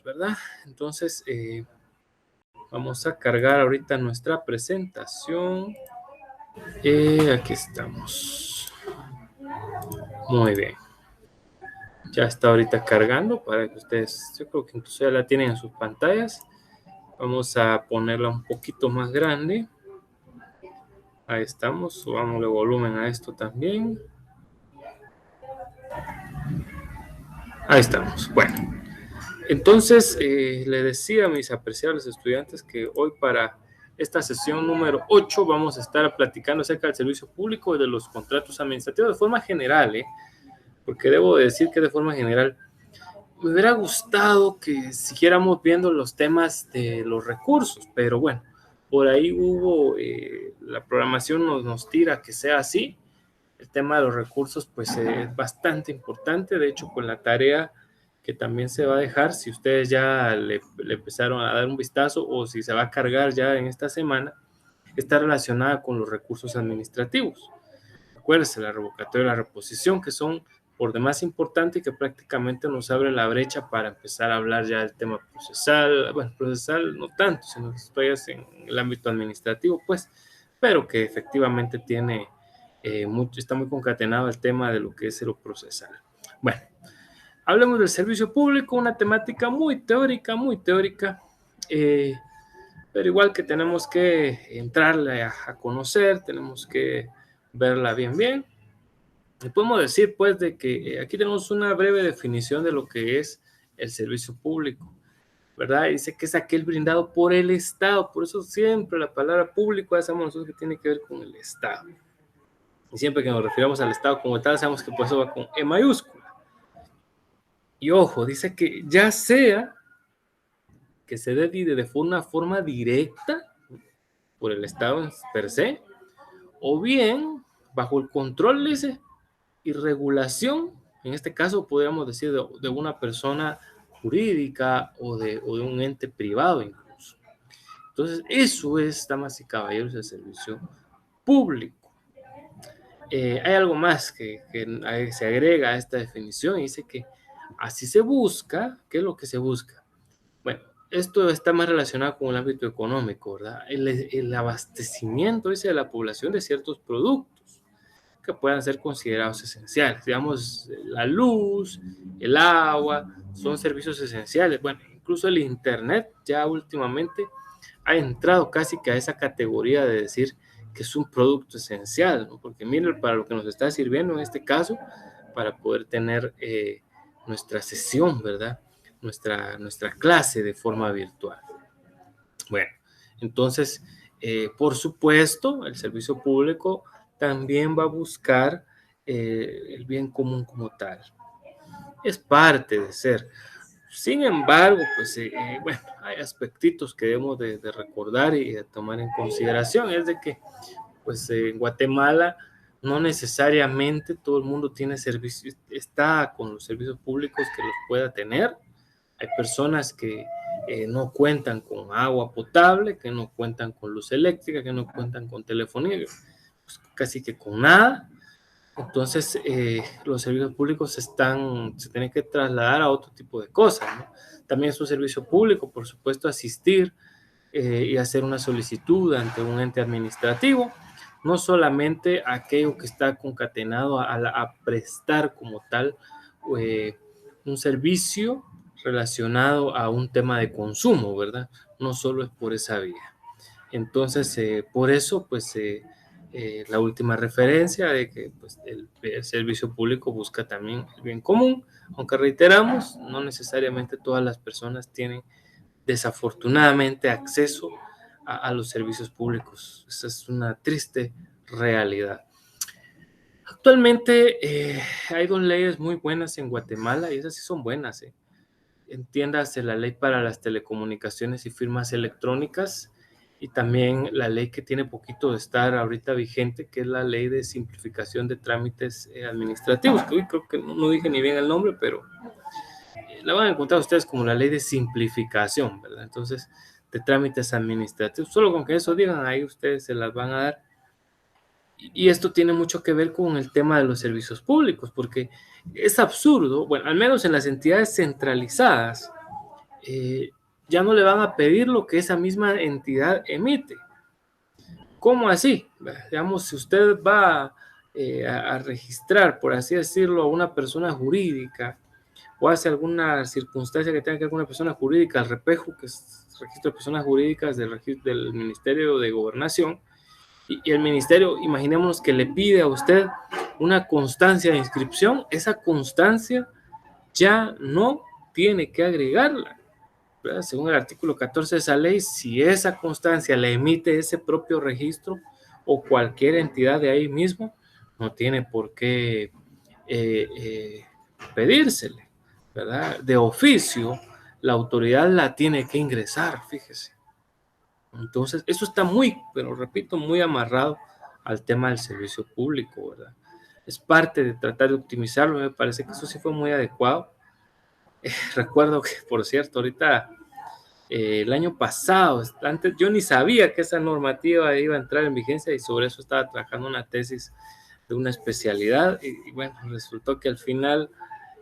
estamos, ¿verdad? Entonces, vamos a cargar ahorita nuestra presentación. Aquí estamos. Muy bien. Ya está ahorita cargando para que ustedes, yo creo que incluso ya la tienen en sus pantallas. Vamos a ponerla un poquito más grande. Ahí estamos. Subámosle volumen a esto también. Ahí estamos. Bueno. Entonces, le decía a mis apreciables estudiantes que hoy para esta sesión número 8 vamos a estar platicando acerca del servicio público y de los contratos administrativos de forma general, porque debo decir que de forma general me hubiera gustado que siguiéramos viendo los temas de los recursos, pero bueno, por ahí hubo, la programación nos tira que sea así. El tema de los recursos pues es bastante importante, de hecho con la tarea que también se va a dejar, si ustedes ya le empezaron a dar un vistazo o si se va a cargar ya en esta semana, está relacionada con los recursos administrativos. Acuérdense, la revocatoria y la reposición, que son por demás importantes y que prácticamente nos abre la brecha para empezar a hablar ya del tema procesal, bueno, procesal no tanto, sino que estoy en el ámbito administrativo, pues, pero que efectivamente tiene, está muy concatenado el tema de lo que es lo procesal. Bueno, hablemos del servicio público, una temática muy teórica, pero igual que tenemos que entrarle a conocer, tenemos que verla bien. Y podemos decir, pues, de que aquí tenemos una breve definición de lo que es el servicio público, ¿verdad? Dice que es aquel brindado por el Estado, por eso siempre la palabra público ya sabemos nosotros que tiene que ver con el Estado. Y siempre que nos refiramos al Estado como tal, sabemos que por eso va con E mayúscula. Y ojo, dice que ya sea que se dé de una forma directa por el Estado per se, o bien bajo el control, dice, y regulación, en este caso podríamos decir de una persona jurídica o de un ente privado incluso. Entonces, eso es, damas y caballeros, el servicio público. Hay algo más que se agrega a esta definición y dice que así se busca. ¿Qué es lo que se busca? Bueno, esto está más relacionado con el ámbito económico, ¿verdad? El abastecimiento, dice, de la población de ciertos productos que puedan ser considerados esenciales. Digamos, la luz, el agua, son servicios esenciales. Bueno, incluso el Internet ya últimamente ha entrado casi que a esa categoría de decir que es un producto esencial, ¿no? Porque miren, para lo que nos está sirviendo en este caso, para poder tener nuestra sesión, ¿verdad? Nuestra clase de forma virtual. Bueno, entonces, por supuesto, el servicio público también va a buscar el bien común como tal. Es parte de ser. Sin embargo, pues, bueno, hay aspectitos que debemos de recordar y de tomar en consideración. Es de que, pues, en Guatemala no necesariamente todo el mundo tiene servicios, está con los servicios públicos que los pueda tener. Hay personas que no cuentan con agua potable, que no cuentan con luz eléctrica, que no cuentan con telefonía, pues casi que con nada. Entonces, los servicios públicos se tienen que trasladar a otro tipo de cosas, ¿no? También es un servicio público, por supuesto, asistir y hacer una solicitud ante un ente administrativo, no solamente aquello que está concatenado a prestar como tal un servicio relacionado a un tema de consumo, ¿verdad? No solo es por esa vía. Entonces, por eso, pues, la última referencia de que pues, el servicio público busca también el bien común, aunque reiteramos, no necesariamente todas las personas tienen desafortunadamente acceso a los servicios públicos. Esa es una triste realidad. Actualmente hay dos leyes muy buenas en Guatemala y esas sí son buenas. Entiéndase la ley para las telecomunicaciones y firmas electrónicas y también la ley que tiene poquito de estar ahorita vigente, que es la ley de simplificación de trámites administrativos, que hoy creo que no dije ni bien el nombre, pero la van a encontrar ustedes como la ley de simplificación, ¿verdad? Entonces, de trámites administrativos, solo con que eso digan, ahí ustedes se las van a dar. Y esto tiene mucho que ver con el tema de los servicios públicos, porque es absurdo, bueno, al menos en las entidades centralizadas, ya no le van a pedir lo que esa misma entidad emite. ¿Cómo así? Digamos, si usted va a registrar, por así decirlo, a una persona jurídica o hace alguna circunstancia que tenga que ver con una persona jurídica, el REPEJO, que es el Registro de Personas Jurídicas del Ministerio de Gobernación, y el ministerio, imaginémonos que le pide a usted una constancia de inscripción, esa constancia ya no tiene que agregarla, ¿verdad? Según el artículo 14 de esa ley, si esa constancia la emite ese propio registro o cualquier entidad de ahí mismo, no tiene por qué pedírsele, ¿verdad? De oficio, la autoridad la tiene que ingresar, fíjese. Entonces, eso está muy, pero repito, muy amarrado al tema del servicio público, ¿verdad? Es parte de tratar de optimizarlo, me parece que eso sí fue muy adecuado. Recuerdo que, por cierto, ahorita, el año pasado, antes yo ni sabía que esa normativa iba a entrar en vigencia y sobre eso estaba trabajando una tesis de una especialidad y bueno, resultó que al final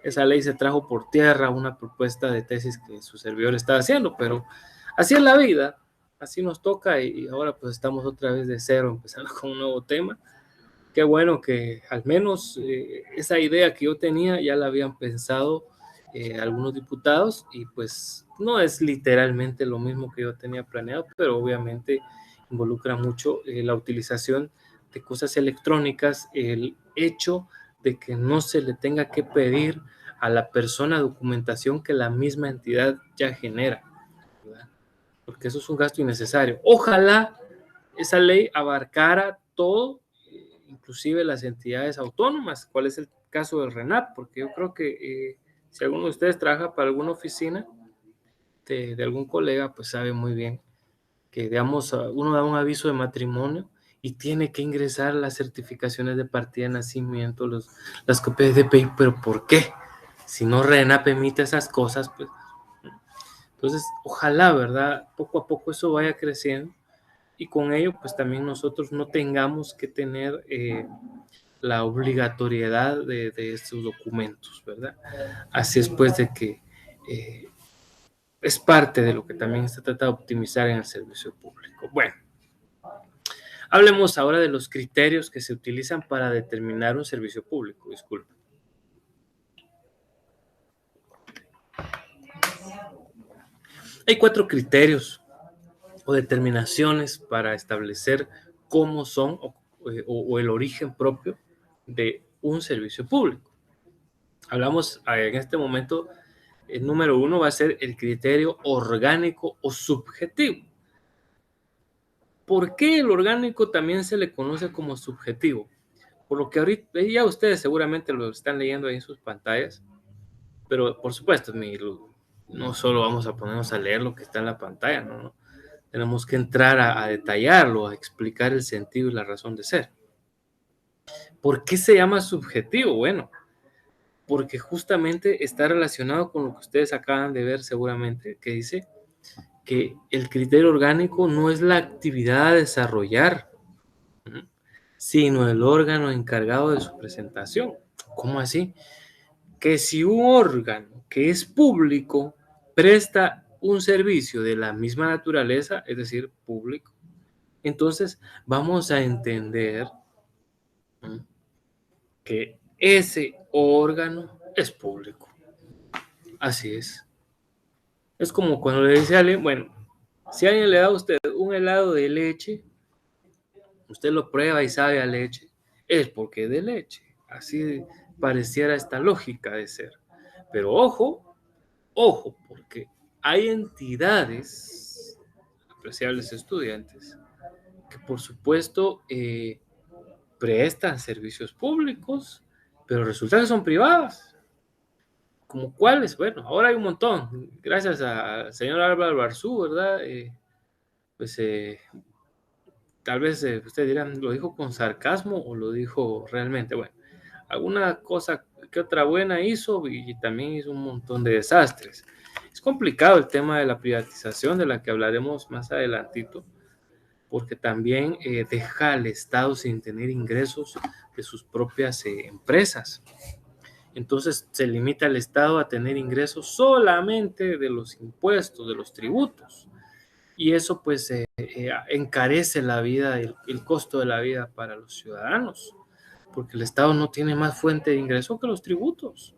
esa ley se trajo por tierra una propuesta de tesis que su servidor estaba haciendo, pero así es la vida, así nos toca y ahora pues estamos otra vez de cero empezando con un nuevo tema. Qué bueno que al menos esa idea que yo tenía ya la habían pensado algunos diputados y pues no es literalmente lo mismo que yo tenía planeado, pero obviamente involucra mucho la utilización de cosas electrónicas, el hecho de que no se le tenga que pedir a la persona documentación que la misma entidad ya genera, ¿verdad? Porque eso es un gasto innecesario. Ojalá esa ley abarcara todo, inclusive las entidades autónomas. ¿Cuál es el caso del RENAP? Porque yo creo que si alguno de ustedes trabaja para alguna oficina de algún colega, pues sabe muy bien que, digamos, uno da un aviso de matrimonio y tiene que ingresar las certificaciones de partida de nacimiento, las copias de DPI, pero ¿por qué? Si no RENAP emite esas cosas, pues entonces ojalá, ¿verdad? Poco a poco eso vaya creciendo y con ello pues también nosotros no tengamos que tener la obligatoriedad de estos documentos, ¿verdad? Así es pues de que es parte de lo que también se trata de optimizar en el servicio público. Bueno, hablemos ahora de los criterios que se utilizan para determinar un servicio público, disculpe. Hay 4 criterios o determinaciones para establecer cómo son o el origen propio de un servicio público. Hablamos en este momento, el número 1 va a ser el criterio orgánico o subjetivo. ¿Por qué el orgánico también se le conoce como subjetivo? Por lo que ahorita ya ustedes seguramente lo están leyendo ahí en sus pantallas, pero por supuesto, no solo vamos a ponernos a leer lo que está en la pantalla, no. Tenemos que entrar a detallarlo, a explicar el sentido y la razón de ser. ¿Por qué se llama subjetivo? Bueno, porque justamente está relacionado con lo que ustedes acaban de ver seguramente, que dice que el criterio orgánico no es la actividad a desarrollar, sino el órgano encargado de su presentación. ¿Cómo así? Que si un órgano que es público presta un servicio de la misma naturaleza, es decir, público, entonces vamos a entender que ese órgano es público. Así es. Es como cuando le dice a alguien, bueno, si alguien le da a usted un helado de leche, usted lo prueba y sabe a leche, es porque es de leche. Así pareciera esta lógica de ser. Pero ojo, porque hay entidades, apreciables estudiantes, que por supuesto prestan servicios públicos, pero resulta que son privadas. ¿Como cuáles? Bueno, ahora hay un montón. Gracias al señor Álvaro Barzú, ¿verdad? Pues tal vez ustedes dirán, ¿lo dijo con sarcasmo o lo dijo realmente? Bueno, alguna cosa que otra buena hizo y también hizo un montón de desastres. Es complicado el tema de la privatización, de la que hablaremos más adelantito, porque también deja al Estado sin tener ingresos de sus propias empresas. Entonces se limita al Estado a tener ingresos solamente de los impuestos, de los tributos. Y eso pues encarece la vida, el costo de la vida para los ciudadanos, porque el Estado no tiene más fuente de ingreso que los tributos.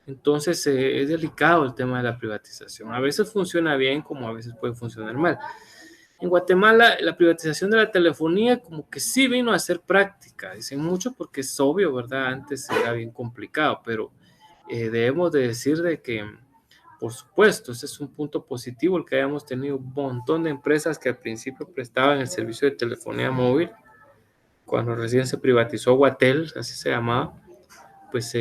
Entonces es delicado el tema de la privatización. A veces funciona bien como a veces puede funcionar mal. En Guatemala la privatización de la telefonía como que sí vino a ser práctica, dicen mucho porque es obvio, ¿verdad? Antes era bien complicado, pero debemos de decir de que, por supuesto, ese es un punto positivo, el que hayamos tenido un montón de empresas que al principio prestaban el servicio de telefonía móvil, cuando recién se privatizó Guatel, así se llamaba, pues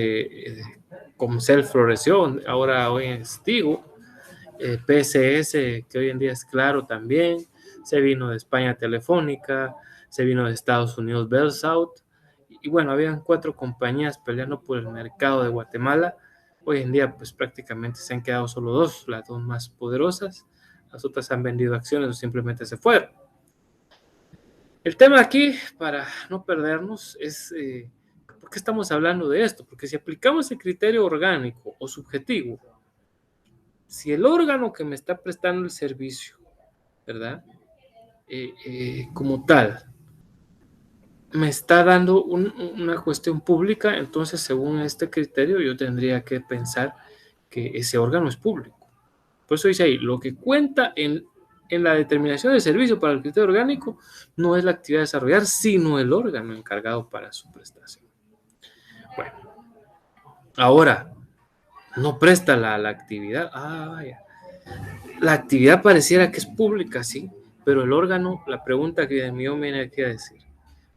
Comcel floreció, ahora hoy es Tigo, PSS, que hoy en día es Claro también, se vino de España Telefónica, se vino de Estados Unidos BellSouth, y bueno, habían 4 compañías peleando por el mercado de Guatemala. Hoy en día pues prácticamente se han quedado solo 2, las 2 más poderosas, las otras han vendido acciones o simplemente se fueron. El tema aquí, para no perdernos, es ¿por qué estamos hablando de esto? Porque si aplicamos el criterio orgánico o subjetivo, si el órgano que me está prestando el servicio, ¿verdad? Como tal, me está dando una cuestión pública, entonces según este criterio yo tendría que pensar que ese órgano es público. Por eso dice ahí, lo que cuenta en la determinación del servicio para el criterio orgánico no es la actividad a desarrollar, sino el órgano encargado para su prestación. Bueno, ahora, no presta la actividad. Vaya. La actividad pareciera que es pública, sí, pero el órgano, la pregunta que de mí me viene aquí a decir,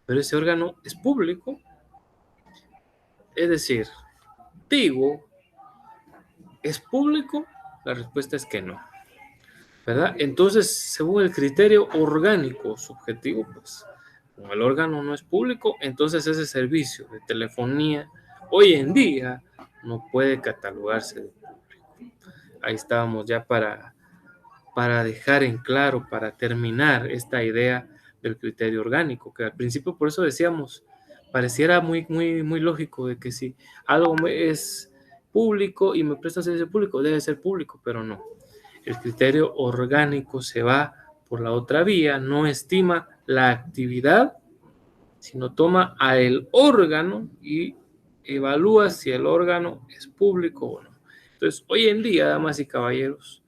pero ese órgano es público, es decir, Tigo es público, la respuesta es que no, ¿verdad? Entonces, según el criterio orgánico subjetivo, pues, como el órgano no es público, entonces ese servicio de telefonía hoy en día no puede catalogarse de público. Ahí estábamos ya para dejar en claro, para terminar esta idea del criterio orgánico, que al principio por eso decíamos, pareciera muy, muy, muy lógico de que si algo es público y me presta servicio público, debe ser público, pero no. El criterio orgánico se va por la otra vía, no estima la actividad, sino toma al órgano y evalúa si el órgano es público o no. Entonces, hoy en día, damas y caballeros,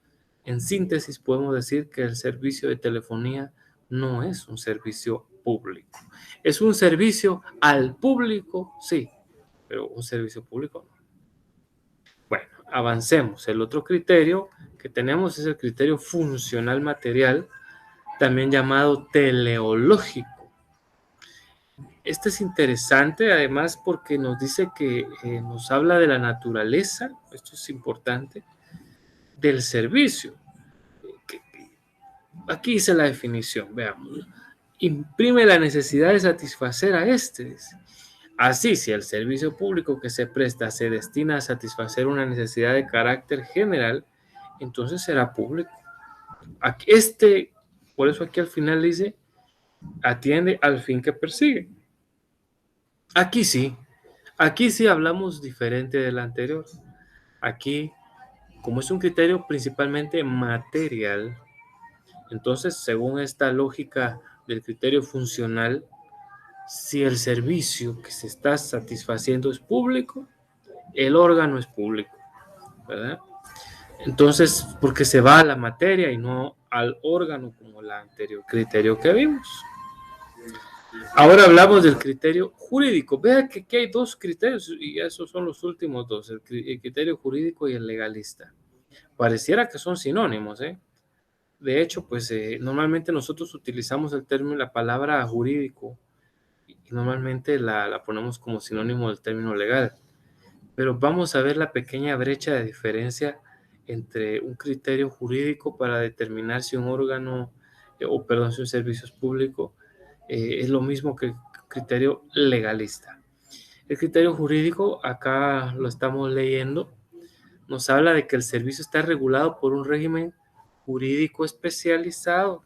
en síntesis podemos decir que el servicio de telefonía no es un servicio público. Es un servicio al público, sí, pero un servicio público no. Bueno, avancemos. El otro criterio que tenemos es el criterio funcional material, también llamado teleológico. Este es interesante además porque nos dice que nos habla de la naturaleza, esto es importante, del servicio. Aquí dice la definición, veamos. Imprime la necesidad de satisfacer a este. Así, si el servicio público que se presta se destina a satisfacer una necesidad de carácter general, entonces será público. Aquí, por eso aquí al final dice, atiende al fin que persigue. Aquí sí hablamos diferente del anterior. Aquí, como es un criterio principalmente material, entonces, según esta lógica del criterio funcional, si el servicio que se está satisfaciendo es público, el órgano es público, ¿verdad? Entonces, porque se va a la materia y no al órgano como el anterior criterio que vimos. Ahora hablamos del criterio jurídico. Vea que aquí hay 2 criterios y esos son los últimos 2, el criterio jurídico y el legalista. Pareciera que son sinónimos, ¿eh? De hecho, pues normalmente nosotros utilizamos el término, la palabra jurídico y normalmente la ponemos como sinónimo del término legal. Pero vamos a ver la pequeña brecha de diferencia entre un criterio jurídico para determinar si un órgano, si un servicio es público, es lo mismo que el criterio legalista. El criterio jurídico, acá lo estamos leyendo, nos habla de que el servicio está regulado por un régimen jurídico especializado.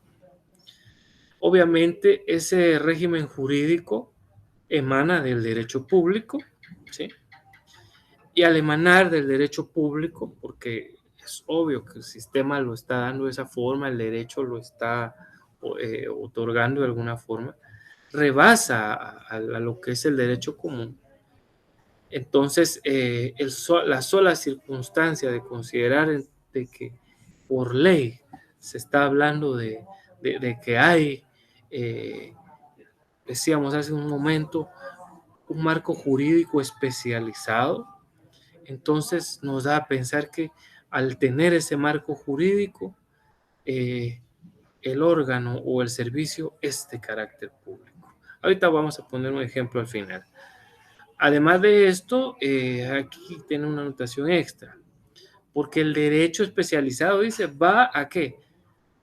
Obviamente, ese régimen jurídico emana del derecho público, ¿sí? Y al emanar del derecho público, porque es obvio que el sistema lo está dando de esa forma, el derecho lo está otorgando de alguna forma, rebasa a lo que es el derecho común. Entonces, la sola circunstancia de considerar de que por ley se está hablando de que hay, decíamos hace un momento, un marco jurídico especializado, entonces nos da a pensar que al tener ese marco jurídico, el órgano o el servicio es de carácter público. Ahorita vamos a poner un ejemplo al final. Además de esto, aquí tiene una anotación extra, porque el derecho especializado dice, ¿va a qué?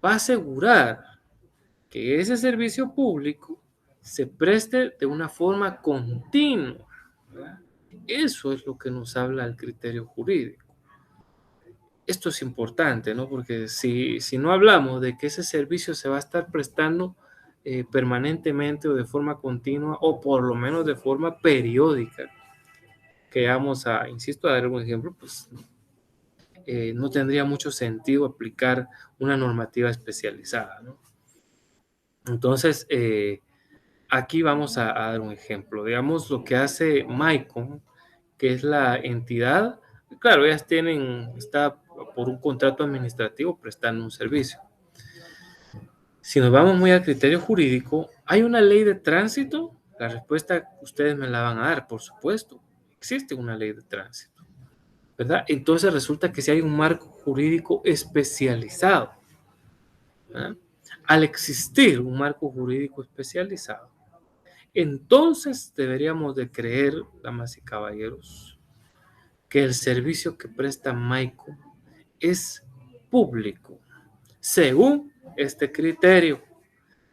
Va a asegurar que ese servicio público se preste de una forma continua, ¿verdad? Eso es lo que nos habla el criterio jurídico. Esto es importante, ¿no? Porque si no hablamos de que ese servicio se va a estar prestando permanentemente o de forma continua o por lo menos de forma periódica, que vamos a, insisto, a dar un ejemplo, pues no tendría mucho sentido aplicar una normativa especializada, ¿no? Entonces, aquí vamos a dar un ejemplo. Digamos lo que hace MyCon, que es la entidad, claro, ellas está por un contrato administrativo prestando un servicio. Si nos vamos muy al criterio jurídico, ¿hay una ley de tránsito? La respuesta ustedes me la van a dar, por supuesto. Existe una ley de tránsito, ¿verdad? Entonces resulta que si hay un marco jurídico especializado, ¿verdad? Al existir un marco jurídico especializado, entonces deberíamos de creer, damas y caballeros, que el servicio que presta Maico es público, según este criterio.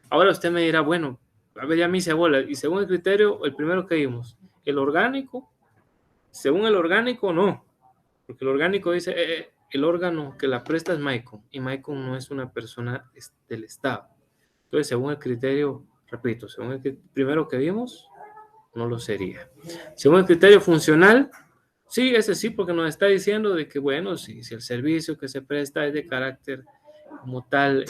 Ahora usted me dirá, bueno, a ver, ya me hice bola, y según el criterio, el primero que vimos, el orgánico, según el orgánico, no, porque el orgánico dice, el órgano que la presta es Maico, y Maico no es una persona del Estado. Entonces, según el criterio, repito, según el primero que vimos, no lo sería. Según el criterio funcional, sí, ese sí, porque nos está diciendo de que, bueno, si el servicio que se presta es de carácter como tal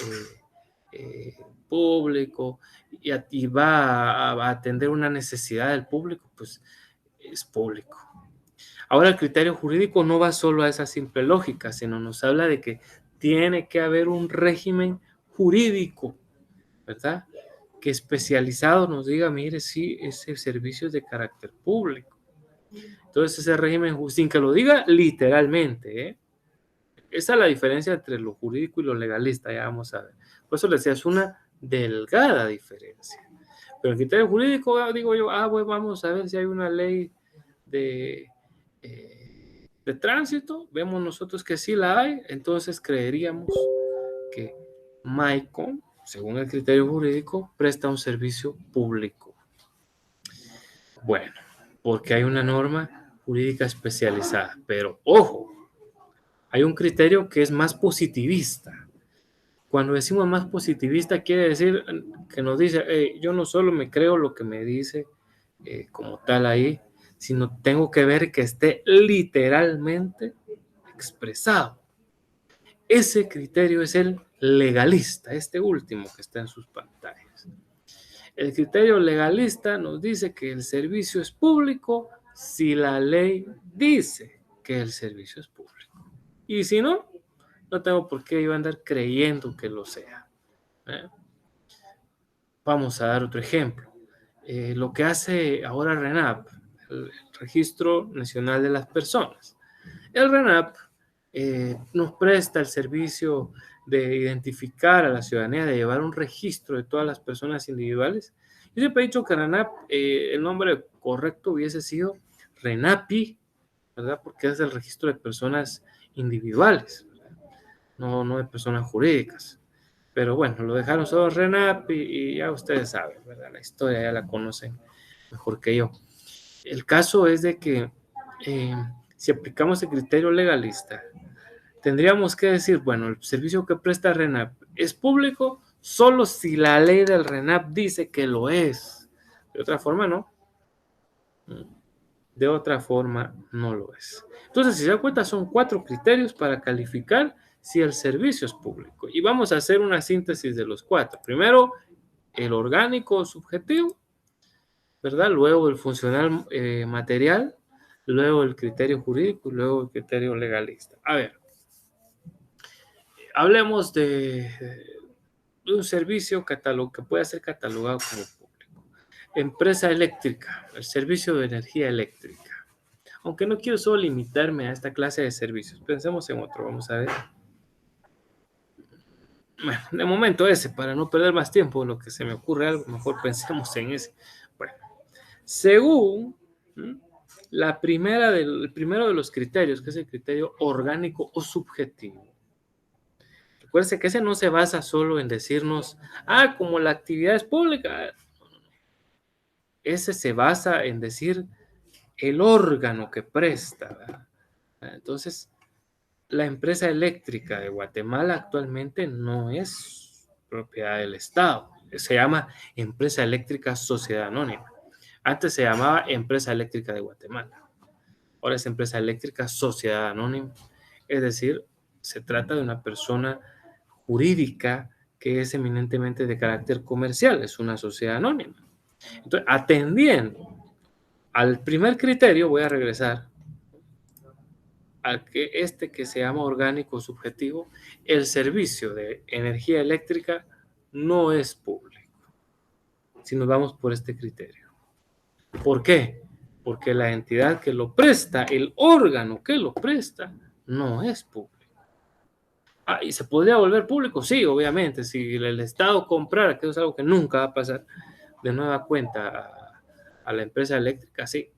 público y va a atender una necesidad del público, pues es público. Ahora, el criterio jurídico no va solo a esa simple lógica, sino nos habla de que tiene que haber un régimen jurídico, ¿verdad? Que especializado nos diga, mire, sí, ese servicio es de carácter público. Entonces, ese régimen, sin que lo diga literalmente, ¿eh? Esa es la diferencia entre lo jurídico y lo legalista, ya vamos a ver. Por eso les decía, es una delgada diferencia. Pero el criterio jurídico, digo yo, bueno, vamos a ver si hay una ley de tránsito, vemos nosotros que sí la hay, entonces creeríamos que MyCon, según el criterio jurídico, presta un servicio público. Bueno, porque hay una norma jurídica especializada, pero ojo, hay un criterio que es más positivista. Cuando decimos más positivista, quiere decir que nos dice, yo no solo me creo lo que me dice como tal ahí, sino tengo que ver que esté literalmente expresado. Ese criterio es el legalista, este último que está en sus pantallas. El criterio legalista nos dice que el servicio es público si la ley dice que el servicio es público. Y si no, no tengo por qué yo andar creyendo que lo sea. Vamos a dar otro ejemplo. Lo que hace ahora RENAP, el Registro Nacional de las Personas. El RENAP nos presta el servicio de identificar a la ciudadanía, de llevar un registro de todas las personas individuales. Yo siempre he dicho que RENAP, el nombre correcto hubiese sido RENAPI, ¿verdad? Porque es el registro de personas individuales, no de personas jurídicas. Pero bueno, lo dejaron solo RENAP y ya ustedes saben, ¿verdad? La historia ya la conocen mejor que yo. El caso es de que si aplicamos el criterio legalista, tendríamos que decir, bueno, el servicio que presta RENAP es público solo si la ley del RENAP dice que lo es. De otra forma, no. De otra forma, no lo es. Entonces, si se da cuenta, son 4 criterios para calificar si el servicio es público. Y vamos a hacer una síntesis de los 4. Primero, el orgánico subjetivo, ¿verdad? Luego el funcional material, luego el criterio jurídico y luego el criterio legalista. A ver, hablemos de un servicio que puede ser catalogado como público. Empresa eléctrica, el servicio de energía eléctrica. Aunque no quiero solo limitarme a esta clase de servicios, pensemos en otro, vamos a ver. Bueno, de momento ese, para no perder más tiempo, lo que se me ocurre algo, mejor pensemos en ese. Bueno, según el primero de los criterios, que es el criterio orgánico o subjetivo. Recuerden que ese no se basa solo en decirnos, como la actividad es pública. Ese se basa en decir el órgano que presta, ¿verdad? Entonces, la empresa eléctrica de Guatemala actualmente no es propiedad del Estado. Se llama Empresa Eléctrica Sociedad Anónima. Antes se llamaba Empresa Eléctrica de Guatemala. Ahora es Empresa Eléctrica Sociedad Anónima. Es decir, se trata de una persona jurídica que es eminentemente de carácter comercial. Es una sociedad anónima. Entonces, atendiendo al primer criterio, voy a regresar al que se llama orgánico subjetivo. El servicio de energía eléctrica no es público, si nos vamos por este criterio. ¿Por qué? Porque la entidad que lo presta, el órgano que lo presta, no es público. ¿Y se podría volver público? Sí, obviamente. Si el Estado comprara, que es algo que nunca va a pasar, de nueva cuenta a la empresa eléctrica, sí.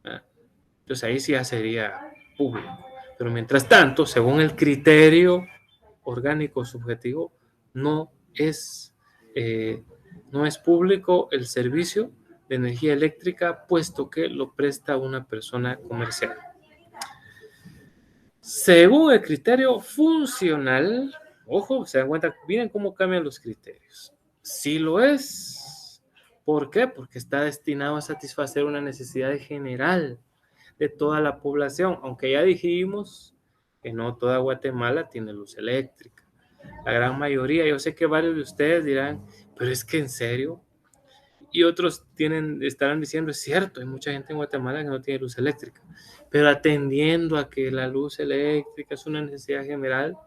Entonces ahí sí ya sería público. Pero mientras tanto, según el criterio orgánico subjetivo, no es público el servicio de energía eléctrica, puesto que lo presta una persona comercial. Según el criterio funcional, ojo, se dan cuenta, miren cómo cambian los criterios. Sí lo es. ¿Por qué? Porque está destinado a satisfacer una necesidad general de toda la población, aunque ya dijimos que no toda Guatemala tiene luz eléctrica. La gran mayoría, yo sé que varios de ustedes dirán, pero es que en serio, y otros estarán diciendo, es cierto, hay mucha gente en Guatemala que no tiene luz eléctrica, pero atendiendo a que la luz eléctrica es una necesidad general,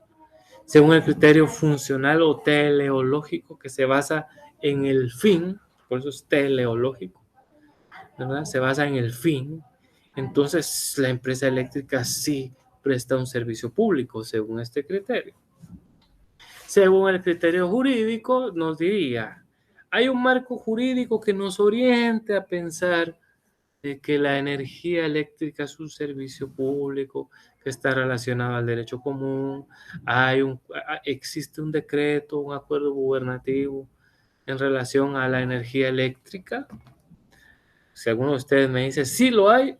según el criterio funcional o teleológico que se basa en el fin, por eso es teleológico, ¿verdad? Se basa en el fin. Entonces, la empresa eléctrica sí presta un servicio público según este criterio. Según el criterio jurídico, nos diría, hay un marco jurídico que nos oriente a pensar de que la energía eléctrica es un servicio público que está relacionado al derecho común. Existe un decreto, un acuerdo gubernativo en relación a la energía eléctrica. Si alguno de ustedes me dice, sí lo hay,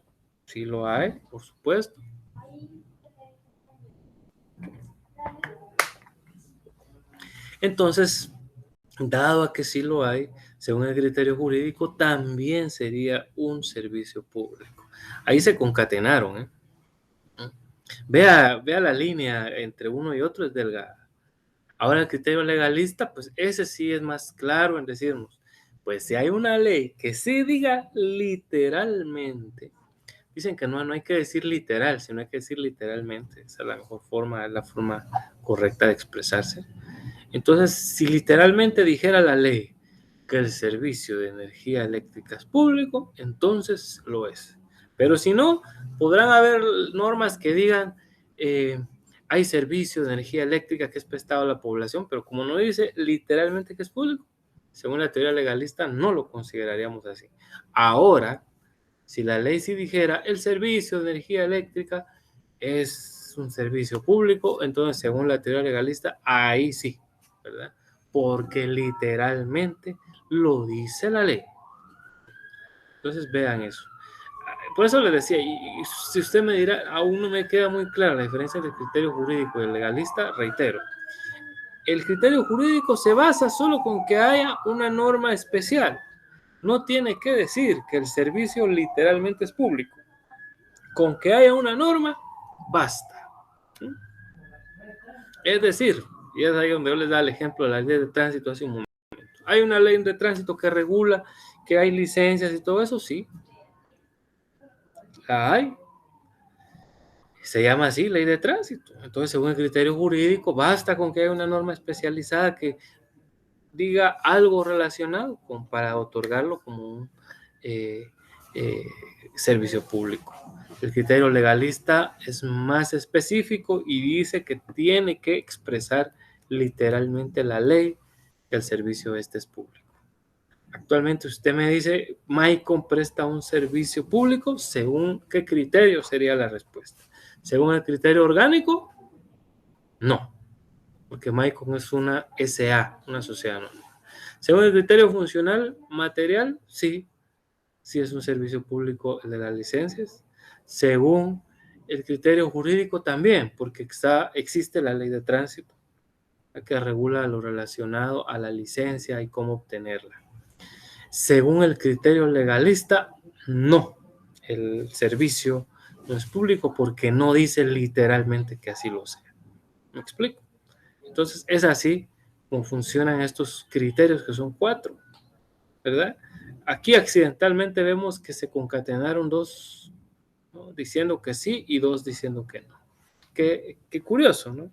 por supuesto. Entonces, dado a que sí lo hay, según el criterio jurídico, también sería un servicio público. Ahí se concatenaron, ¿eh? Vea la línea entre uno y otro, es delgada. Ahora el criterio legalista, pues ese sí es más claro en decirnos, pues si hay una ley que sí diga literalmente, dicen que no hay que decir literal, sino hay que decir literalmente. Esa es la mejor forma, es la forma correcta de expresarse. Entonces, si literalmente dijera la ley que el servicio de energía eléctrica es público, entonces lo es. Pero si no, podrán haber normas que digan hay servicio de energía eléctrica que es prestado a la población, pero como no dice literalmente que es público, según la teoría legalista no lo consideraríamos así. Ahora, si la ley sí dijera el servicio de energía eléctrica es un servicio público, entonces según la teoría legalista, ahí sí, ¿verdad? Porque literalmente lo dice la ley. Entonces vean eso. Por eso les decía, y si usted me dirá, aún no me queda muy clara la diferencia entre el criterio jurídico y el legalista, reitero, el criterio jurídico se basa solo con que haya una norma especial. no tiene que decir que el servicio literalmente es público. Con que haya una norma, basta. Es decir, y es ahí donde yo les da el ejemplo de la ley de tránsito hace un momento. Hay una ley de tránsito que regula que hay licencias y todo eso, sí, la hay. Se llama así, ley de tránsito. Entonces, según el criterio jurídico, basta con que haya una norma especializada que diga algo relacionado para otorgarlo como un eh, eh, servicio público. El criterio legalista es más específico y dice que tiene que expresar literalmente la ley que el servicio este es público. Actualmente usted me dice, Maicon presta un servicio público, ¿según qué criterio sería la respuesta? ¿Según el criterio orgánico? No, porque Maicon es una SA, una sociedad anónima. Según el criterio funcional material, sí, sí es un servicio público el de las licencias. Según el criterio jurídico también, porque existe la ley de tránsito que regula lo relacionado a la licencia y cómo obtenerla. Según el criterio legalista, no, el servicio no es público porque no dice literalmente que así lo sea. ¿Me explico? Entonces es así como funcionan estos criterios que son 4, ¿verdad? Aquí accidentalmente vemos que se concatenaron 2, ¿no?, diciendo que sí y 2 diciendo que no. Qué curioso, ¿no?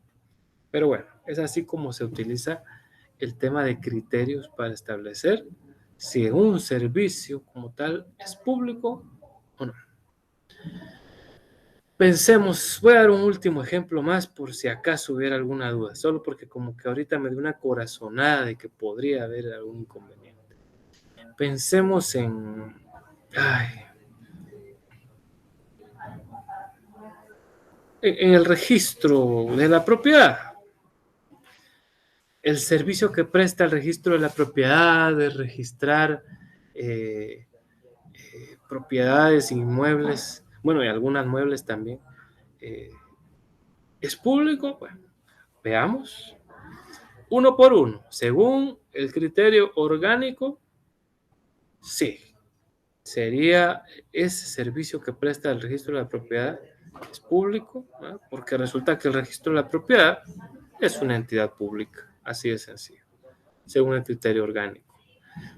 Pero bueno, es así como se utiliza el tema de criterios para establecer si un servicio como tal es público o no. Pensemos, voy a dar un último ejemplo más por si acaso hubiera alguna duda, solo porque como que ahorita me dio una corazonada de que podría haber algún inconveniente. Pensemos en el registro de la propiedad. El servicio que presta el registro de la propiedad, de registrar propiedades, inmuebles, bueno, y algunas muebles también, ¿es público? Bueno, veamos. Uno por uno. Según el criterio orgánico, sí. Sería ese servicio que presta el registro de la propiedad es público, ¿no? Porque resulta que el registro de la propiedad es una entidad pública. Así de sencillo. Según el criterio orgánico.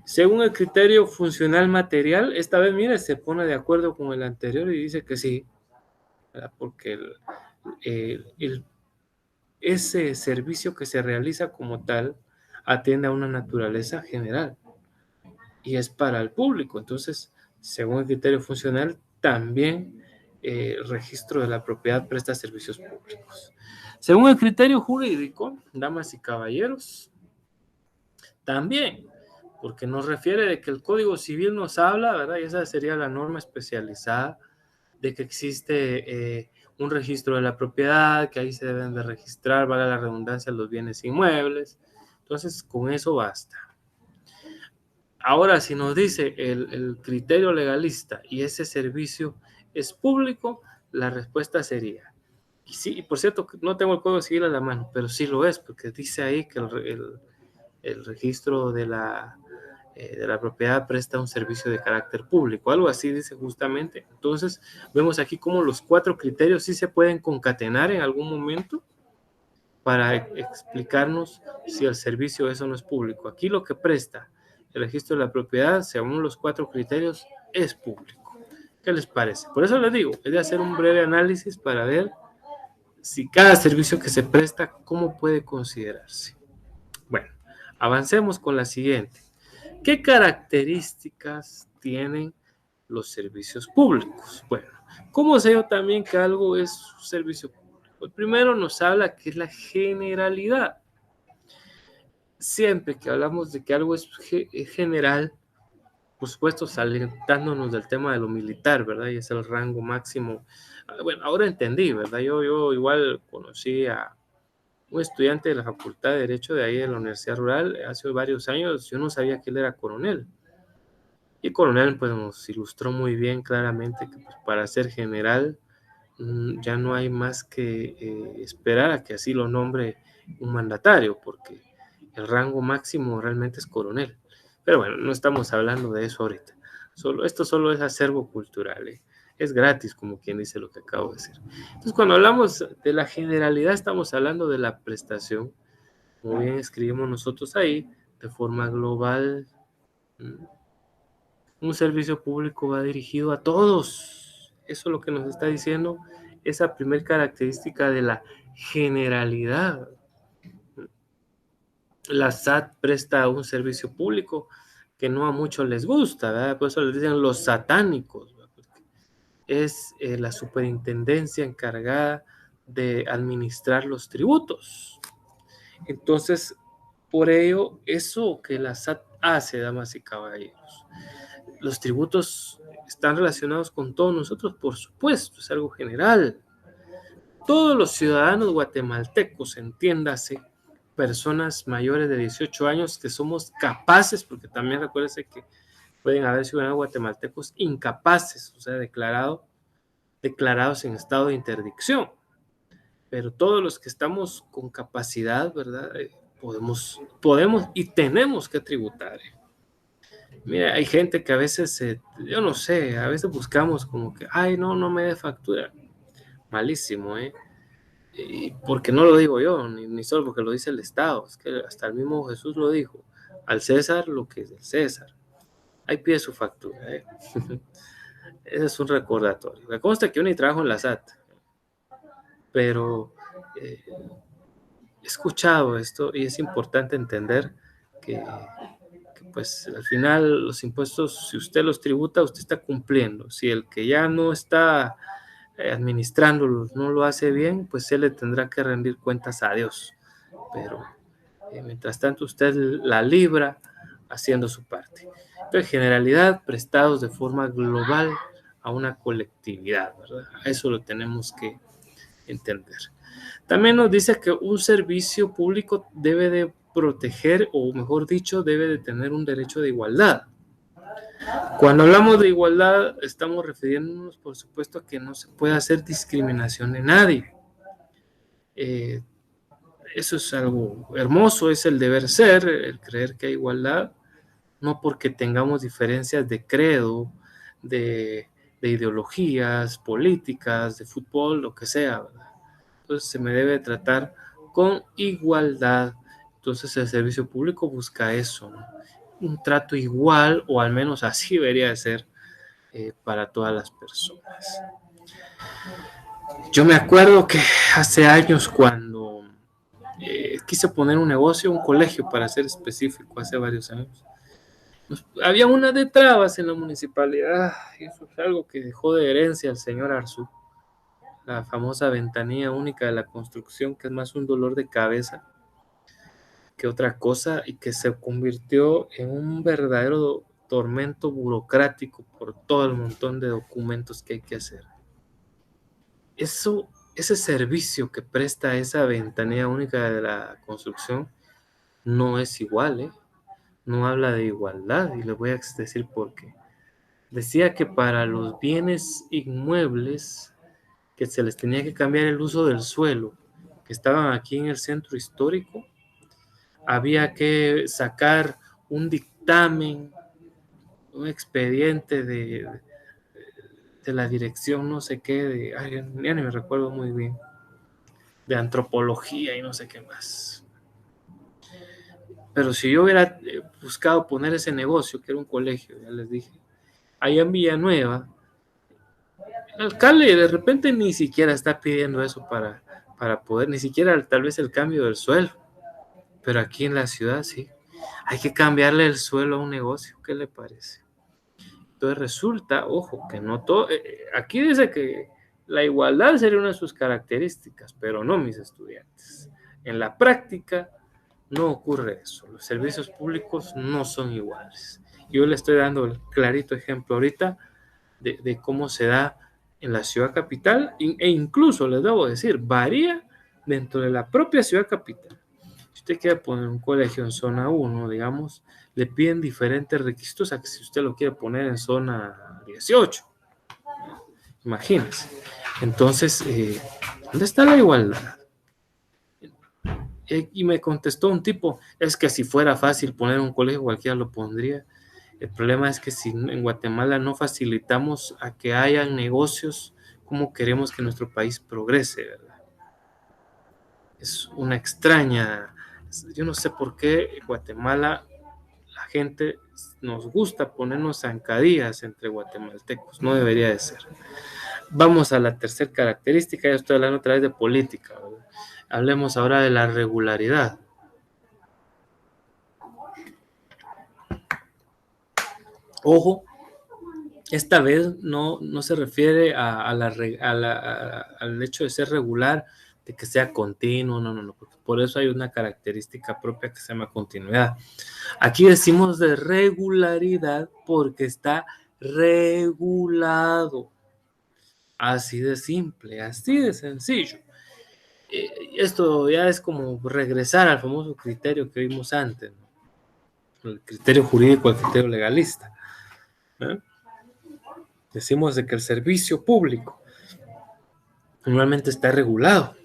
Según el criterio funcional material, esta vez, mire, se pone de acuerdo con el anterior y dice que sí, ¿verdad? Porque ese servicio que se realiza como tal atiende a una naturaleza general y es para el público. Entonces, según el criterio funcional, también el registro de la propiedad presta servicios públicos. Según el criterio jurídico, damas y caballeros, también, porque nos refiere de que el Código Civil nos habla, ¿verdad? Y esa sería la norma especializada de que existe un registro de la propiedad, que ahí se deben de registrar, valga la redundancia, los bienes inmuebles. Entonces, con eso basta. Ahora, si nos dice el criterio legalista y ese servicio es público, la respuesta sería, y sí, y por cierto, no tengo el Código Civil a la mano, pero sí lo es, porque dice ahí que el registro de la propiedad presta un servicio de carácter público, algo así dice justamente. Entonces, vemos aquí cómo los 4 criterios sí se pueden concatenar en algún momento para explicarnos si el servicio eso no es público. Aquí lo que presta el registro de la propiedad, según los 4 criterios, es público. ¿Qué les parece? Por eso les digo, es de hacer un breve análisis para ver si cada servicio que se presta, cómo puede considerarse. Bueno, avancemos con la siguiente. ¿Qué características tienen los servicios públicos? Bueno, ¿cómo sé yo también que algo es servicio público? Pues primero nos habla que es la generalidad. Siempre que hablamos de que algo es general, por supuesto, saltándonos del tema de lo militar, ¿verdad? Y es el rango máximo. Bueno, ahora entendí, ¿verdad? Yo igual conocí a un estudiante de la Facultad de Derecho de ahí de la Universidad Rural hace varios años. Yo no sabía que él era coronel. Y coronel pues nos ilustró muy bien claramente que pues, para ser general ya no hay más que esperar a que así lo nombre un mandatario, porque el rango máximo realmente es coronel. Pero bueno, no estamos hablando de eso ahorita. Esto solo es acervo cultural, ¿eh? Es gratis, como quien dice lo que acabo de decir. Entonces, cuando hablamos de la generalidad, estamos hablando de la prestación, como bien escribimos nosotros ahí, de forma global. Un servicio público va dirigido a todos. Eso es lo que nos está diciendo esa primera característica de la generalidad. La SAT presta un servicio público que no a muchos les gusta, ¿verdad? Por eso les dicen los satánicos, ¿verdad? Es la superintendencia encargada de administrar los tributos. Entonces, por ello, eso que la SAT hace, damas y caballeros, los tributos están relacionados con todos nosotros, por supuesto, es algo general. Todos los ciudadanos guatemaltecos, entiéndase, personas mayores de 18 años que somos capaces, porque también recuérdense que pueden haber ciudadanos guatemaltecos incapaces, o sea, declarados en estado de interdicción. Pero todos los que estamos con capacidad, ¿verdad? Podemos y tenemos que tributar. Mira, hay gente que a veces, yo no sé, a veces buscamos como que, ay, no me dé factura. Malísimo, ¿eh? Y porque no lo digo yo, ni solo porque lo dice el Estado, es que hasta el mismo Jesús lo dijo, al César lo que es del César. Ahí pide su factura, ¿eh? Ese es un recordatorio. Me consta que yo ni trabajo en la SAT, pero he escuchado esto y es importante entender que pues al final los impuestos, si usted los tributa, usted está cumpliendo. Si el que ya no está administrándolos no lo hace bien, pues él le tendrá que rendir cuentas a Dios. Pero mientras tanto usted la libra haciendo su parte. Entonces, generalidad, prestados de forma global a una colectividad, ¿verdad? Eso lo tenemos que entender. También nos dice que un servicio público debe de proteger, o mejor dicho, debe de tener un derecho de igualdad. Cuando hablamos de igualdad, estamos refiriéndonos, por supuesto, a que no se puede hacer discriminación de nadie. Eso es algo hermoso, es el deber ser, el creer que hay igualdad, no porque tengamos diferencias de credo, de ideologías políticas, de fútbol, lo que sea, ¿verdad? Entonces se me debe tratar con igualdad. Entonces el servicio público busca eso, ¿no? Un trato igual, o al menos así debería de ser para todas las personas. Yo me acuerdo que hace años cuando quise poner un negocio, un colegio para ser específico, hace varios años, había una de trabas en la municipalidad, y eso es algo que dejó de herencia el señor Arzú, la famosa ventanilla única de la construcción, que es más un dolor de cabeza que otra cosa, y que se convirtió en un verdadero tormento burocrático por todo el montón de documentos que hay que hacer. Ese servicio que presta esa ventanilla única de la construcción no es igual, ¿eh? No habla de igualdad, y les voy a decir por qué. Decía que para los bienes inmuebles que se les tenía que cambiar el uso del suelo, que estaban aquí en el centro histórico, había que sacar un dictamen, un expediente de la dirección no sé qué, ya ni me recuerdo muy bien, de antropología y no sé qué más. Pero si yo hubiera buscado poner ese negocio, que era un colegio, ya les dije, allá en Villanueva, el alcalde de repente ni siquiera está pidiendo eso para poder, ni siquiera tal vez el cambio del suelo, pero aquí en la ciudad sí, hay que cambiarle el suelo a un negocio, ¿qué le parece? Entonces resulta, ojo, que no todo, aquí dice que la igualdad sería una de sus características, pero no, mis estudiantes. En la práctica no ocurre eso, los servicios públicos no son iguales. Yo le estoy dando el clarito ejemplo ahorita de cómo se da en la ciudad capital, e incluso les debo decir, varía dentro de la propia ciudad capital. Si usted quiere poner un colegio en zona 1, digamos, le piden diferentes requisitos a que si usted lo quiere poner en zona 18. Imagínense. Entonces, ¿dónde está la igualdad? Y me contestó un tipo, es que si fuera fácil poner un colegio, cualquiera lo pondría. El problema es que si en Guatemala no facilitamos a que haya negocios, ¿cómo queremos que nuestro país progrese, verdad? Es una extraña, yo no sé por qué Guatemala, la gente nos gusta ponernos zancadillas entre guatemaltecos, no debería de ser. Vamos a la tercera característica, ya estoy hablando otra vez de política, ¿verdad? Hablemos ahora de la regularidad. Ojo, esta vez no se refiere al hecho de ser regular, de que sea continuo, no, por eso hay una característica propia que se llama continuidad. Aquí decimos de regularidad porque está regulado, así de simple, así de sencillo. Esto ya es como regresar al famoso criterio que vimos antes, ¿no? El criterio jurídico al criterio legalista, ¿eh? Decimos de que el servicio público normalmente está regulado.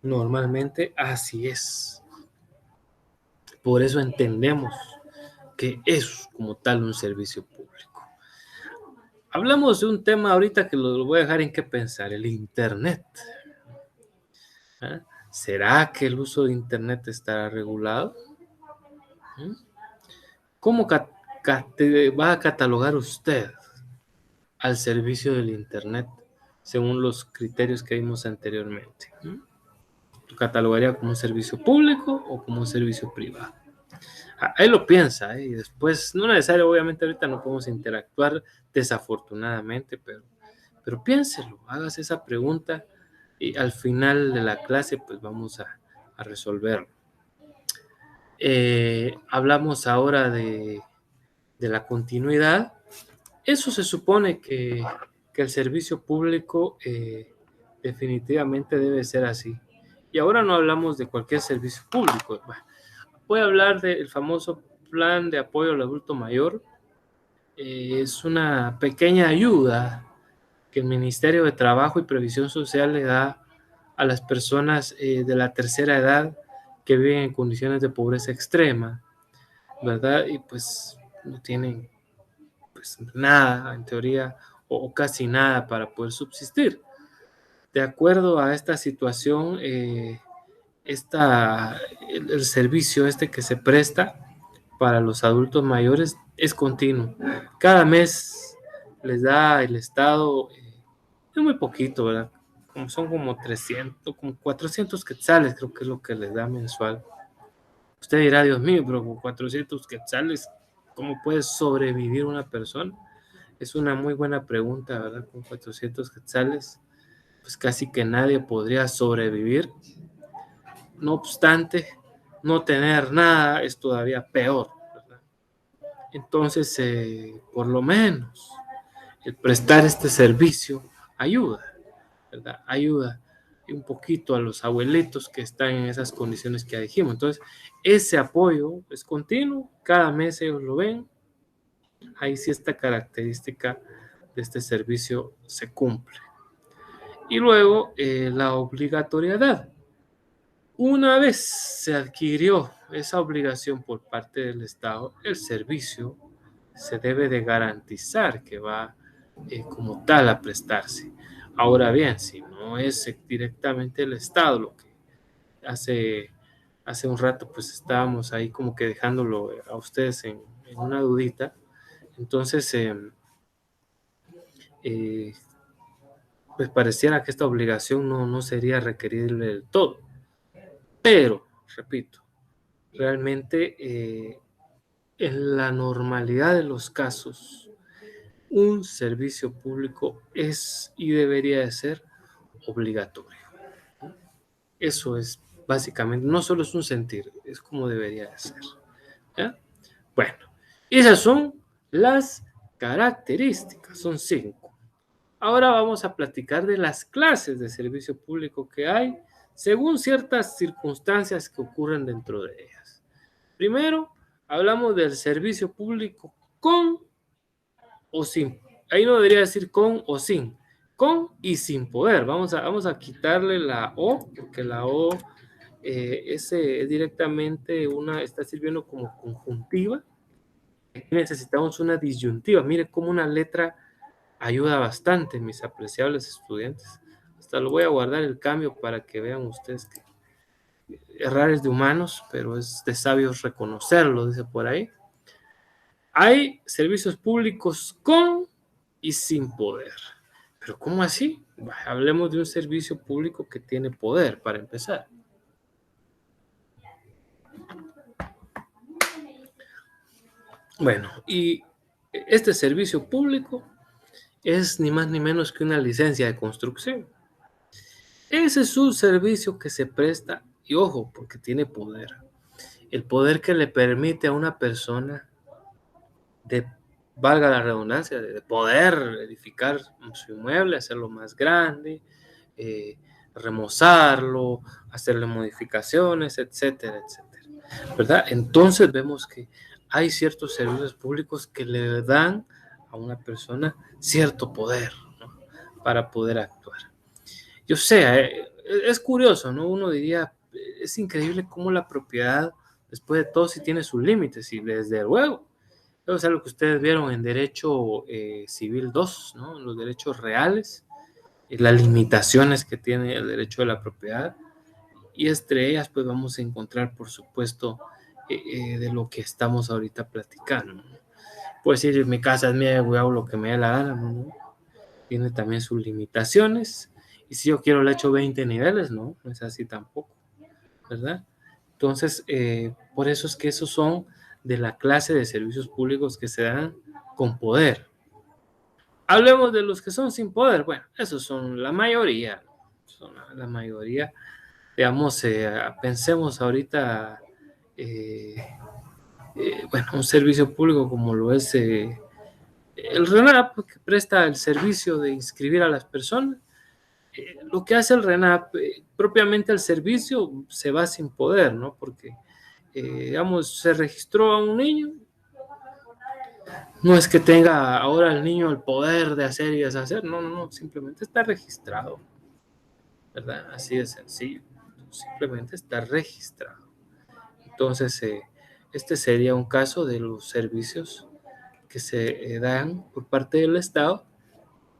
Normalmente así es. Por eso entendemos que es como tal un servicio público. Hablamos de un tema ahorita que lo voy a dejar en qué pensar, el Internet. ¿Eh? ¿Será que el uso de Internet estará regulado? ¿Eh? ¿Cómo va a catalogar usted al servicio del Internet según los criterios que vimos anteriormente? ¿Lo catalogaría como un servicio público o como un servicio privado? Ahí lo piensa, y después, no necesario, obviamente ahorita no podemos interactuar desafortunadamente, pero piénselo, hágase esa pregunta y al final de la clase pues vamos a resolverlo. Hablamos ahora de la continuidad. Eso se supone que el servicio público definitivamente debe ser así. Y ahora no hablamos de cualquier servicio público. Voy a hablar del famoso plan de apoyo al adulto mayor. Es una pequeña ayuda que el Ministerio de Trabajo y Previsión Social le da a las personas de la tercera edad que viven en condiciones de pobreza extrema, ¿verdad? Y pues no tienen pues nada, en teoría, o casi nada para poder subsistir. De acuerdo a esta situación, el servicio que se presta para los adultos mayores es continuo. Cada mes les da el Estado, es muy poquito, ¿verdad? Son como 300, como 400 quetzales, creo que es lo que les da mensual. Usted dirá, Dios mío, pero con 400 quetzales, ¿cómo puede sobrevivir una persona? Es una muy buena pregunta, ¿verdad? Con 400 quetzales, pues casi que nadie podría sobrevivir. No obstante, no tener nada es todavía peor, ¿verdad? Entonces, por lo menos, el prestar este servicio ayuda, ¿verdad? Ayuda un poquito a los abuelitos que están en esas condiciones que ya dijimos. Entonces, ese apoyo es continuo, cada mes ellos lo ven. Ahí sí esta característica de este servicio se cumple. Y luego, la obligatoriedad. Una vez se adquirió esa obligación por parte del Estado, el servicio se debe de garantizar que va como tal a prestarse. Ahora bien, si no es directamente el Estado lo que hace un rato, pues estábamos ahí como que dejándolo a ustedes en una dudita, entonces pues pareciera que esta obligación no sería requerible del todo. Pero, repito, realmente en la normalidad de los casos, un servicio público es y debería de ser obligatorio. Eso es básicamente, no solo es un sentir, es como debería de ser. ¿Ya? Bueno, esas son las características, son 5. Ahora vamos a platicar de las clases de servicio público que hay según ciertas circunstancias que ocurren dentro de ellas. Primero, hablamos del servicio público con o sin. Ahí no debería decir con o sin. Con y sin poder. Vamos a quitarle la O, porque la O ese es directamente está sirviendo como conjuntiva. Aquí necesitamos una disyuntiva. Mire cómo una letra ayuda bastante, mis apreciables estudiantes. Hasta lo voy a guardar el cambio para que vean ustedes que errar es de humanos, pero es de sabios reconocerlo, dice por ahí. Hay servicios públicos con y sin poder. ¿Pero cómo así? Hablemos de un servicio público que tiene poder, para empezar. Bueno, y este servicio público es ni más ni menos que una licencia de construcción. Ese es un servicio que se presta, y ojo, porque tiene poder. El poder que le permite a una persona valga la redundancia, de poder edificar su inmueble, hacerlo más grande, remozarlo, hacerle modificaciones, etcétera, etcétera, ¿verdad? Entonces vemos que hay ciertos servicios públicos que le dan a una persona cierto poder, ¿no? Para poder actuar. Yo sé, es curioso, ¿no? Uno diría, es increíble cómo la propiedad, después de todo, sí tiene sus límites, y desde luego, eso es algo que ustedes vieron en Derecho Civil 2, ¿no? En los derechos reales, las limitaciones que tiene el derecho de la propiedad, y entre ellas pues vamos a encontrar, por supuesto, de lo que estamos ahorita platicando, ¿no? Pues decir, mi casa es mía, yo hago lo que me dé la gana, ¿no? Tiene también sus limitaciones, y si yo quiero le echo 20 niveles, no es así tampoco, ¿verdad? Entonces, por eso es que esos son de la clase de servicios públicos que se dan con poder. Hablemos de los que son sin poder. Bueno, esos son la mayoría. Son la mayoría. Digamos, pensemos ahorita, eh, bueno, un servicio público como lo es el RENAP, que presta el servicio de inscribir a las personas. Lo que hace el RENAP, propiamente el servicio se va sin poder, ¿no? Porque, digamos, se registró a un niño. No es que tenga ahora el niño el poder de hacer y deshacer, no, simplemente está registrado, ¿verdad? Así de sencillo, simplemente está registrado. Entonces, este sería un caso de los servicios que se dan por parte del Estado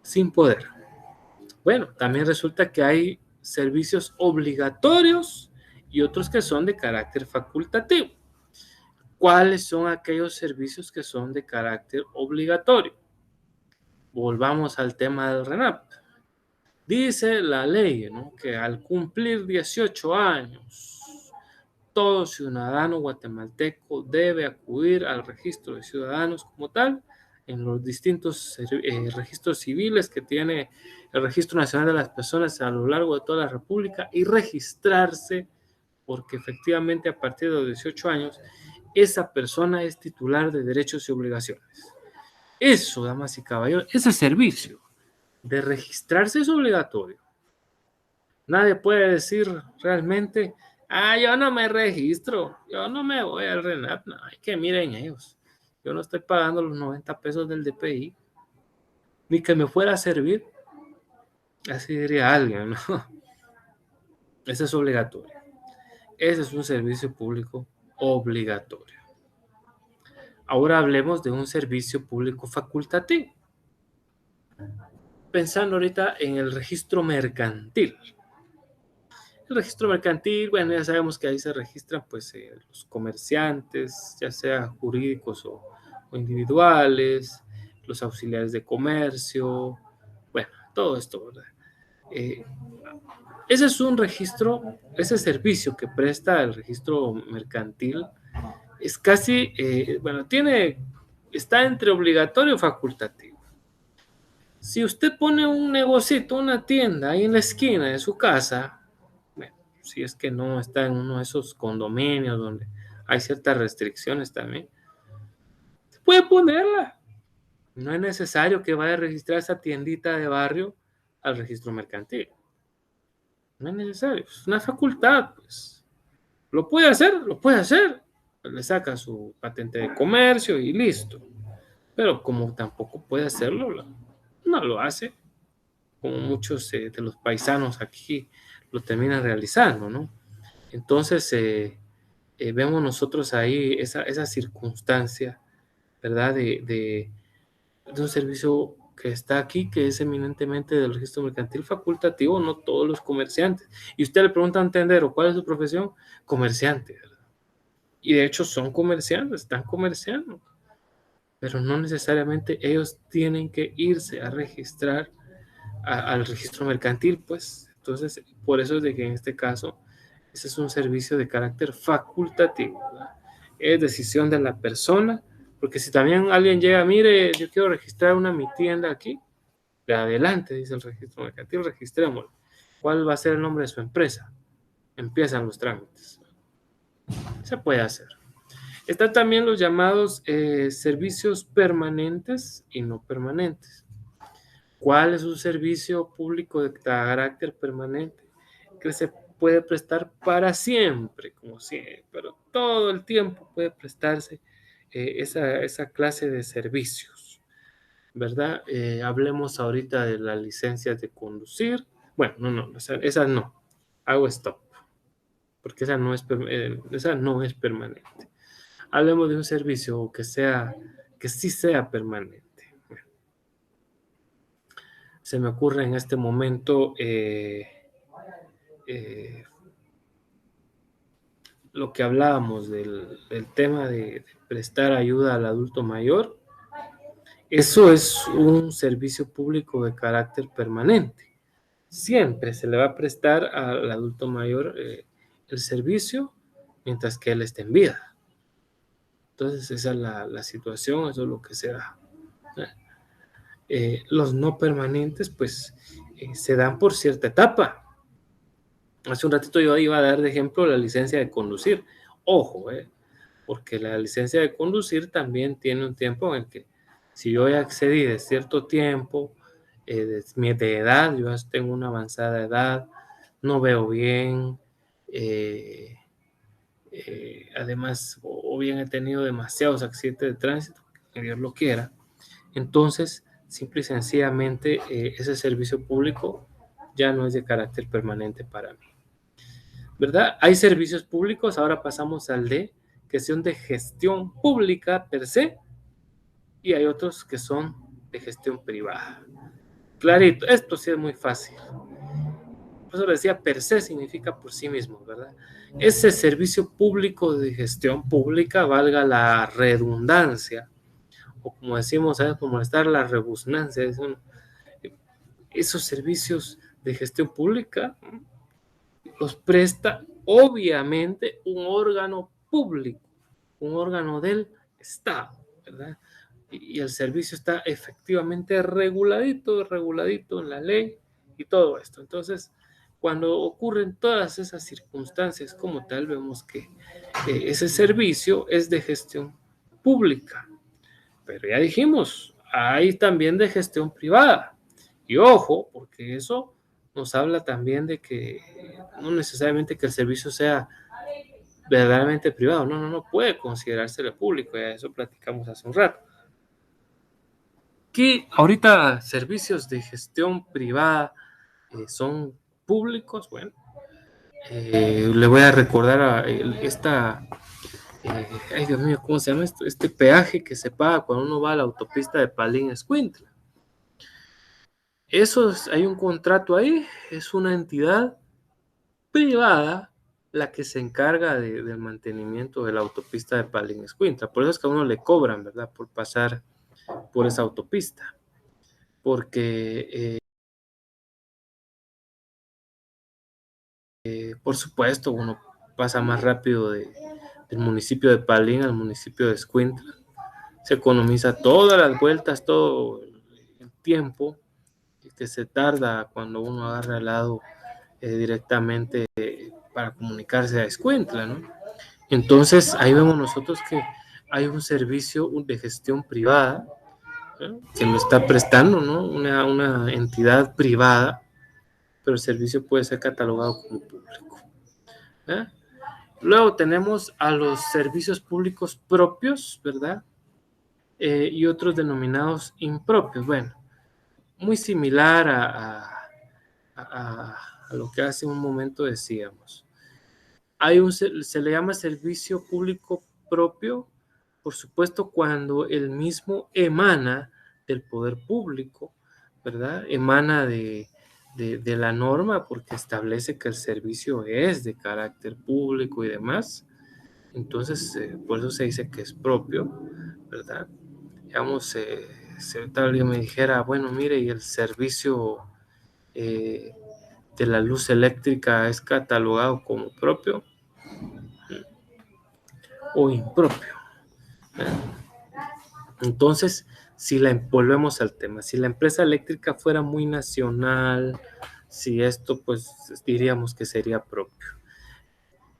sin poder. Bueno, también resulta que hay servicios obligatorios y otros que son de carácter facultativo. ¿Cuáles son aquellos servicios que son de carácter obligatorio? Volvamos al tema del RENAP. Dice la ley, ¿no?, que al cumplir 18 años, todo ciudadano guatemalteco debe acudir al registro de ciudadanos como tal, en los distintos registros civiles que tiene el Registro Nacional de las Personas a lo largo de toda la República, y registrarse, porque efectivamente a partir de los 18 años esa persona es titular de derechos y obligaciones. Eso, damas y caballeros, ese servicio de registrarse es obligatorio. Nadie puede decir realmente, yo no me registro, yo no me voy al RENAP. No, hay que miren ellos, yo no estoy pagando los 90 pesos del DPI, ni que me fuera a servir, así diría alguien, ¿no? Ese es obligatorio. Ese es un servicio público obligatorio. Ahora hablemos de un servicio público facultativo. Pensando ahorita en el registro mercantil. El registro mercantil, bueno, ya sabemos que ahí se registran pues los comerciantes, ya sea jurídicos o individuales, los auxiliares de comercio, bueno, todo esto, ¿verdad? Ese es un registro, ese servicio que presta el registro mercantil es casi, bueno, está entre obligatorio y facultativo. Si usted pone un negocito, una tienda ahí en la esquina de su casa, bueno, si es que no está en uno de esos condominios donde hay ciertas restricciones también, puede ponerla. No es necesario que vaya a registrar esa tiendita de barrio al registro mercantil. No es necesario, es una facultad, pues. Lo puede hacer, lo puede hacer. Le saca su patente de comercio y listo. Pero como tampoco puede hacerlo, no lo hace, como muchos de los paisanos aquí lo terminan realizando, ¿no? Entonces, vemos nosotros ahí esa circunstancia, ¿verdad? De un servicio que está aquí, que es eminentemente del registro mercantil facultativo, no todos los comerciantes. Y usted le pregunta a un tendero, ¿cuál es su profesión? Comerciante, ¿verdad? Y de hecho son comerciantes, están comerciando, pero no necesariamente ellos tienen que irse a registrar al registro mercantil, pues. Entonces, por eso es de que en este caso, ese es un servicio de carácter facultativo, ¿verdad? Es decisión de la persona, porque si también alguien llega, mire, yo quiero registrar mi tienda aquí, de adelante, dice el registro mercantil, registrémoslo. ¿Cuál va a ser el nombre de su empresa? Empiezan los trámites. Se puede hacer. Están también los llamados servicios permanentes y no permanentes. ¿Cuál es un servicio público de carácter permanente? Que se puede prestar para siempre, como siempre, pero todo el tiempo puede prestarse esa clase de servicios, ¿verdad? Hablemos ahorita de las licencias de conducir. Bueno, no, esa no. Hago stop, porque esa no es permanente. Hablemos de un servicio que sí sea permanente. Bueno, se me ocurre en este momento lo que hablábamos del tema de prestar ayuda al adulto mayor. Eso es un servicio público de carácter permanente. Siempre se le va a prestar al adulto mayor el servicio mientras que él esté en vida. Entonces esa es la situación, eso es lo que se da. Los no permanentes pues se dan por cierta etapa. Hace un ratito yo iba a dar de ejemplo la licencia de conducir. Ojo, porque la licencia de conducir también tiene un tiempo en el que si yo ya accedí de cierto tiempo, de edad, yo ya tengo una avanzada edad, no veo bien, además, o bien he tenido demasiados accidentes de tránsito, que Dios lo quiera, entonces, simple y sencillamente, ese servicio público ya no es de carácter permanente para mí, ¿verdad? Hay servicios públicos, ahora pasamos al de que son de gestión pública per se, y hay otros que son de gestión privada. Clarito, esto sí es muy fácil. Por eso decía, per se significa por sí mismo, ¿verdad? Ese servicio público de gestión pública, valga la redundancia, o como decimos, ¿sabes? Por molestar la rebusnancia, esos servicios de gestión pública los presta obviamente un órgano público, un órgano del Estado, ¿verdad? Y el servicio está efectivamente reguladito en la ley y todo esto. Entonces, cuando ocurren todas esas circunstancias como tal, vemos que ese servicio es de gestión pública. Pero ya dijimos, hay también de gestión privada. Y ojo, porque eso nos habla también de que no necesariamente que el servicio sea verdaderamente privado, no puede considerarse público, ya eso platicamos hace un rato. Que ahorita servicios de gestión privada son públicos, bueno, le voy a recordar a ay Dios mío, ¿cómo se llama esto? Este peaje que se paga cuando uno va a la autopista de Palín-Escuintla. Hay un contrato ahí, es una entidad privada la que se encarga del mantenimiento de la autopista de Palín-Escuintla. Por eso es que a uno le cobran, ¿verdad? Por pasar por esa autopista. Porque, por supuesto, uno pasa más rápido del municipio de Palín al municipio de Escuintla. Se economiza todas las vueltas, todo el tiempo que se tarda cuando uno agarra el lado directamente para comunicarse a Escuintla, ¿no? Entonces, ahí vemos nosotros que hay un servicio de gestión privada, ¿eh? Que lo está prestando, ¿no? Una entidad privada, pero el servicio puede ser catalogado como público, ¿eh? Luego tenemos a los servicios públicos propios, ¿verdad? Y otros denominados impropios. Bueno, muy similar a lo que hace un momento decíamos. se le llama servicio público propio, por supuesto, cuando el mismo emana del poder público, ¿verdad? Emana de la norma porque establece que el servicio es de carácter público y demás. Entonces, por eso se dice que es propio, ¿verdad? Digamos, si ahorita alguien me dijera, bueno, mire, y el servicio de la luz eléctrica es catalogado como propio o impropio. Entonces, volvemos al tema, si la empresa eléctrica fuera muy nacional, si esto, pues diríamos que sería propio.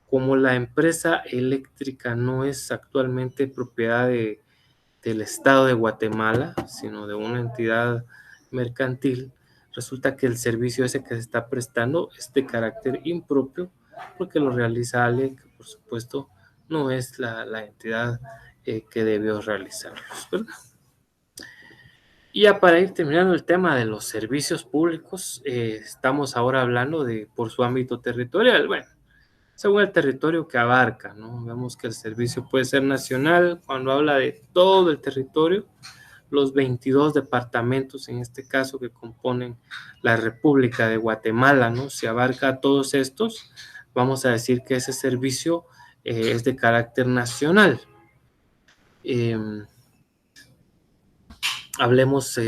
Como la empresa eléctrica no es actualmente propiedad del Estado de Guatemala, sino de una entidad mercantil, resulta que el servicio ese que se está prestando es de carácter impropio porque lo realiza alguien que, por supuesto, no es la entidad que debió realizarlos, ¿verdad? Y ya para ir terminando el tema de los servicios públicos, estamos ahora hablando de por su ámbito territorial. Bueno, según el territorio que abarca, ¿no? Vemos que el servicio puede ser nacional cuando habla de todo el territorio, los 22 departamentos en este caso que componen la República de Guatemala, ¿no? Si abarca todos estos, vamos a decir que ese servicio es de carácter nacional. Hablemos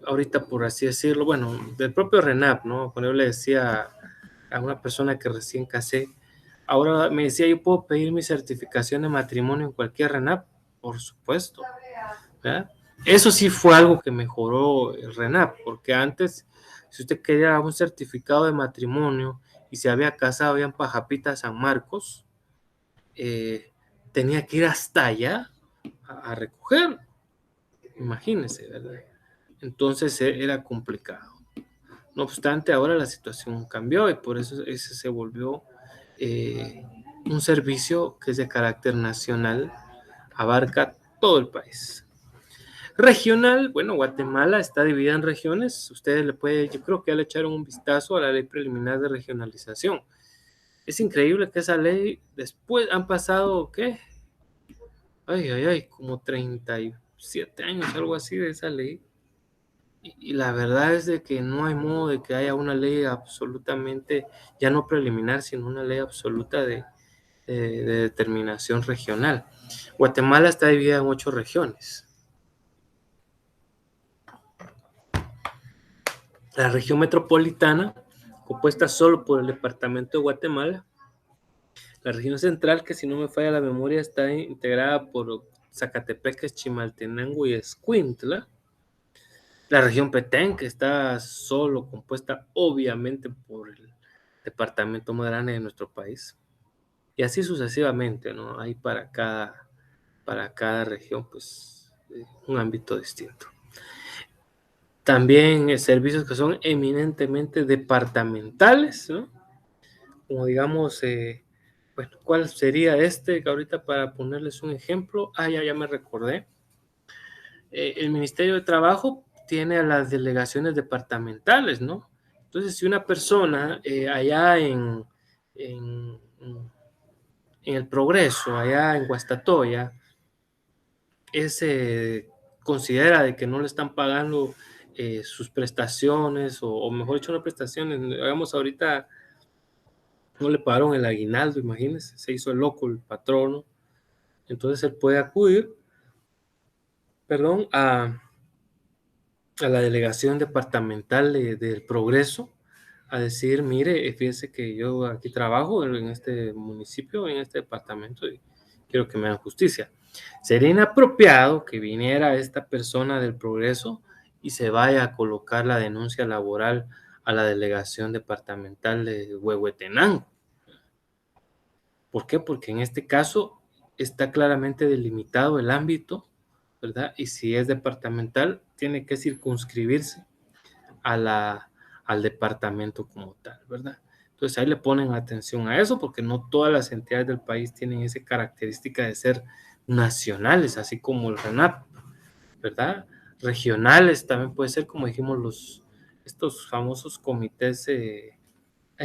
ahorita, por así decirlo, bueno, del propio RENAP, ¿no? Cuando yo le decía a una persona que recién casé, ahora me decía, yo puedo pedir mi certificación de matrimonio en cualquier RENAP, por supuesto, ¿verdad? Eso sí fue algo que mejoró el RENAP, porque antes, si usted quería un certificado de matrimonio y se había casado ya en Pajapita, San Marcos, tenía que ir hasta allá a recoger, imagínense, ¿verdad? Entonces era complicado. No obstante, ahora la situación cambió y por eso ese se volvió un servicio que es de carácter nacional, abarca todo el país. Regional, bueno, Guatemala está dividida en regiones. Ustedes yo creo que ya le echaron un vistazo a la ley preliminar de regionalización. Es increíble que esa ley, después han pasado, ¿qué? Como 37 años, algo así de esa ley. Y la verdad es de que no hay modo de que haya una ley absolutamente, ya no preliminar, sino una ley absoluta de determinación regional. Guatemala está dividida en 8 regiones. La región metropolitana, compuesta solo por el departamento de Guatemala. La región central, que si no me falla la memoria, está integrada por Zacatepeques, Chimaltenango y Escuintla. La región Petén, que está solo compuesta obviamente por el departamento más grande de nuestro país. Y así sucesivamente, ¿no? Hay para cada región, pues, un ámbito distinto. También servicios que son eminentemente departamentales, ¿no? Como digamos, bueno, ¿cuál sería este? Que ahorita para ponerles un ejemplo, ya me recordé. El Ministerio de Trabajo tiene a las delegaciones departamentales, ¿no? Entonces, si una persona allá en El Progreso, allá en Guastatoya, considera de que no le están pagando sus prestaciones, o mejor dicho, no prestaciones, digamos ahorita no le pagaron el aguinaldo, imagínense, se hizo el loco el patrono, entonces él puede acudir, perdón, a la delegación departamental del Progreso, a decir, mire, fíjese que yo aquí trabajo en este municipio, en este departamento, y quiero que me hagan justicia. Sería inapropiado que viniera esta persona del Progreso y se vaya a colocar la denuncia laboral a la delegación departamental de Huehuetenango. ¿Por qué? Porque en este caso está claramente delimitado el ámbito, ¿verdad? Y si es departamental, tiene que circunscribirse al departamento como tal, ¿verdad? Entonces ahí le ponen atención a eso porque no todas las entidades del país tienen esa característica de ser nacionales, así como el RENAP, ¿verdad? Regionales también puede ser, como dijimos, estos famosos comités,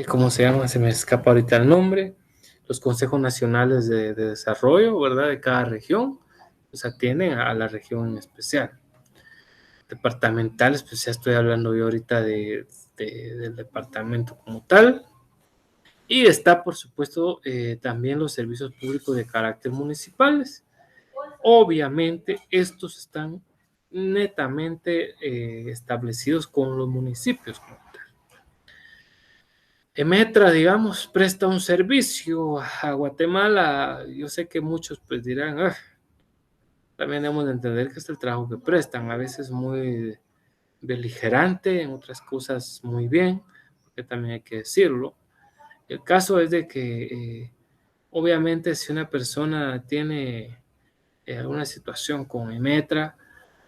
¿cómo se llama? Se me escapa ahorita el nombre. los consejos nacionales de desarrollo, ¿verdad? De cada región, pues atienden a la región en especial. Departamentales, pues ya estoy hablando yo ahorita del departamento como tal. Y está, por supuesto, también los servicios públicos de carácter municipales. Obviamente, estos están netamente establecidos con los municipios como tal. Emetra, digamos, presta un servicio a Guatemala. Yo sé que muchos pues dirán, también debemos de entender que es el trabajo que prestan, a veces muy beligerante, en otras cosas muy bien, porque también hay que decirlo. El caso es de que obviamente si una persona tiene alguna situación con Emetra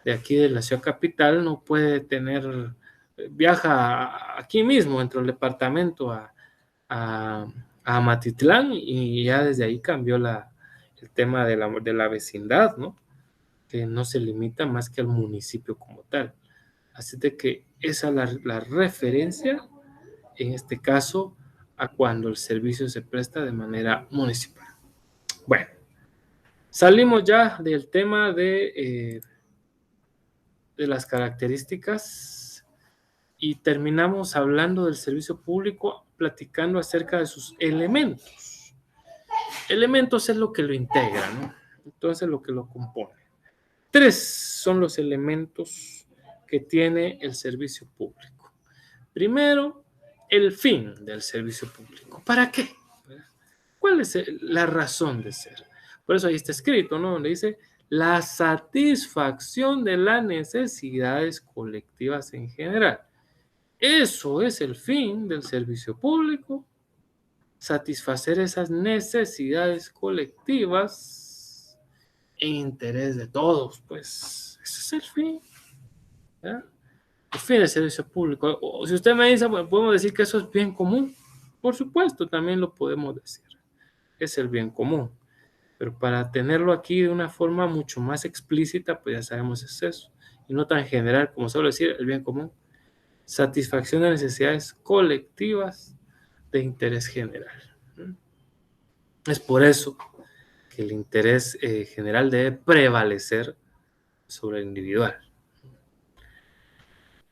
de aquí de la ciudad capital, no puede tener, viaja aquí mismo dentro del departamento a, a Matitlán y ya desde ahí cambió el tema de la vecindad, ¿no? Que no se limita más que al municipio como tal. Así de que esa es la referencia, en este caso, a cuando el servicio se presta de manera municipal. Bueno, salimos ya del tema de las características y terminamos hablando del servicio público, platicando acerca de sus elementos. Elementos es lo que lo integra, ¿no? Entonces lo que lo compone. 3 son los elementos que tiene el servicio público. Primero, el fin del servicio público. ¿Para qué? ¿Cuál es la razón de ser? Por eso ahí está escrito, ¿no? Donde dice la satisfacción de las necesidades colectivas en general. Eso es el fin del servicio público, satisfacer esas necesidades colectivas en interés de todos, pues ese es el fin, ¿ya? El fin del servicio público. O si usted me dice, bueno, podemos decir que eso es bien común, por supuesto, también lo podemos decir, es el bien común, pero para tenerlo aquí de una forma mucho más explícita, pues ya sabemos es eso, y no tan general como solo decir el bien común. Satisfacción de necesidades colectivas de interés general. Es por eso que el interés general debe prevalecer sobre el individual.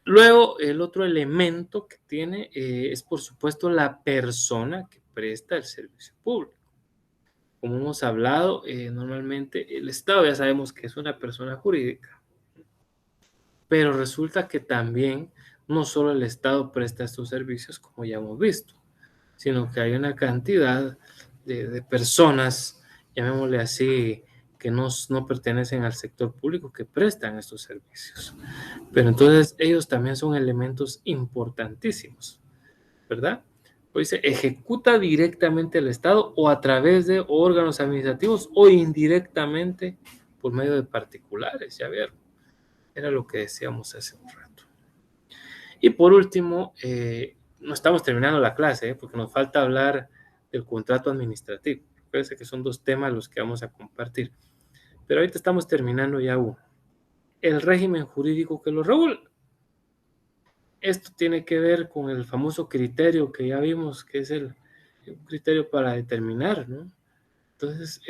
Luego, el otro elemento que tiene es, por supuesto, la persona que presta el servicio público. Como hemos hablado, normalmente el Estado ya sabemos que es una persona jurídica, pero resulta que también no solo el Estado presta estos servicios, como ya hemos visto, sino que hay una cantidad de personas, llamémosle así, que no pertenecen al sector público que prestan estos servicios. Pero entonces ellos también son elementos importantísimos, ¿verdad? Pues se ejecuta directamente el Estado o a través de órganos administrativos o indirectamente por medio de particulares, ya vieron. Era lo que decíamos hace un rato. Y por último, no estamos terminando la clase, porque nos falta hablar del contrato administrativo. Parece que son 2 temas los que vamos a compartir. Pero ahorita estamos terminando ya uno. El régimen jurídico que lo regula. Esto tiene que ver con el famoso criterio que ya vimos, que es el criterio para determinar, ¿no? Entonces,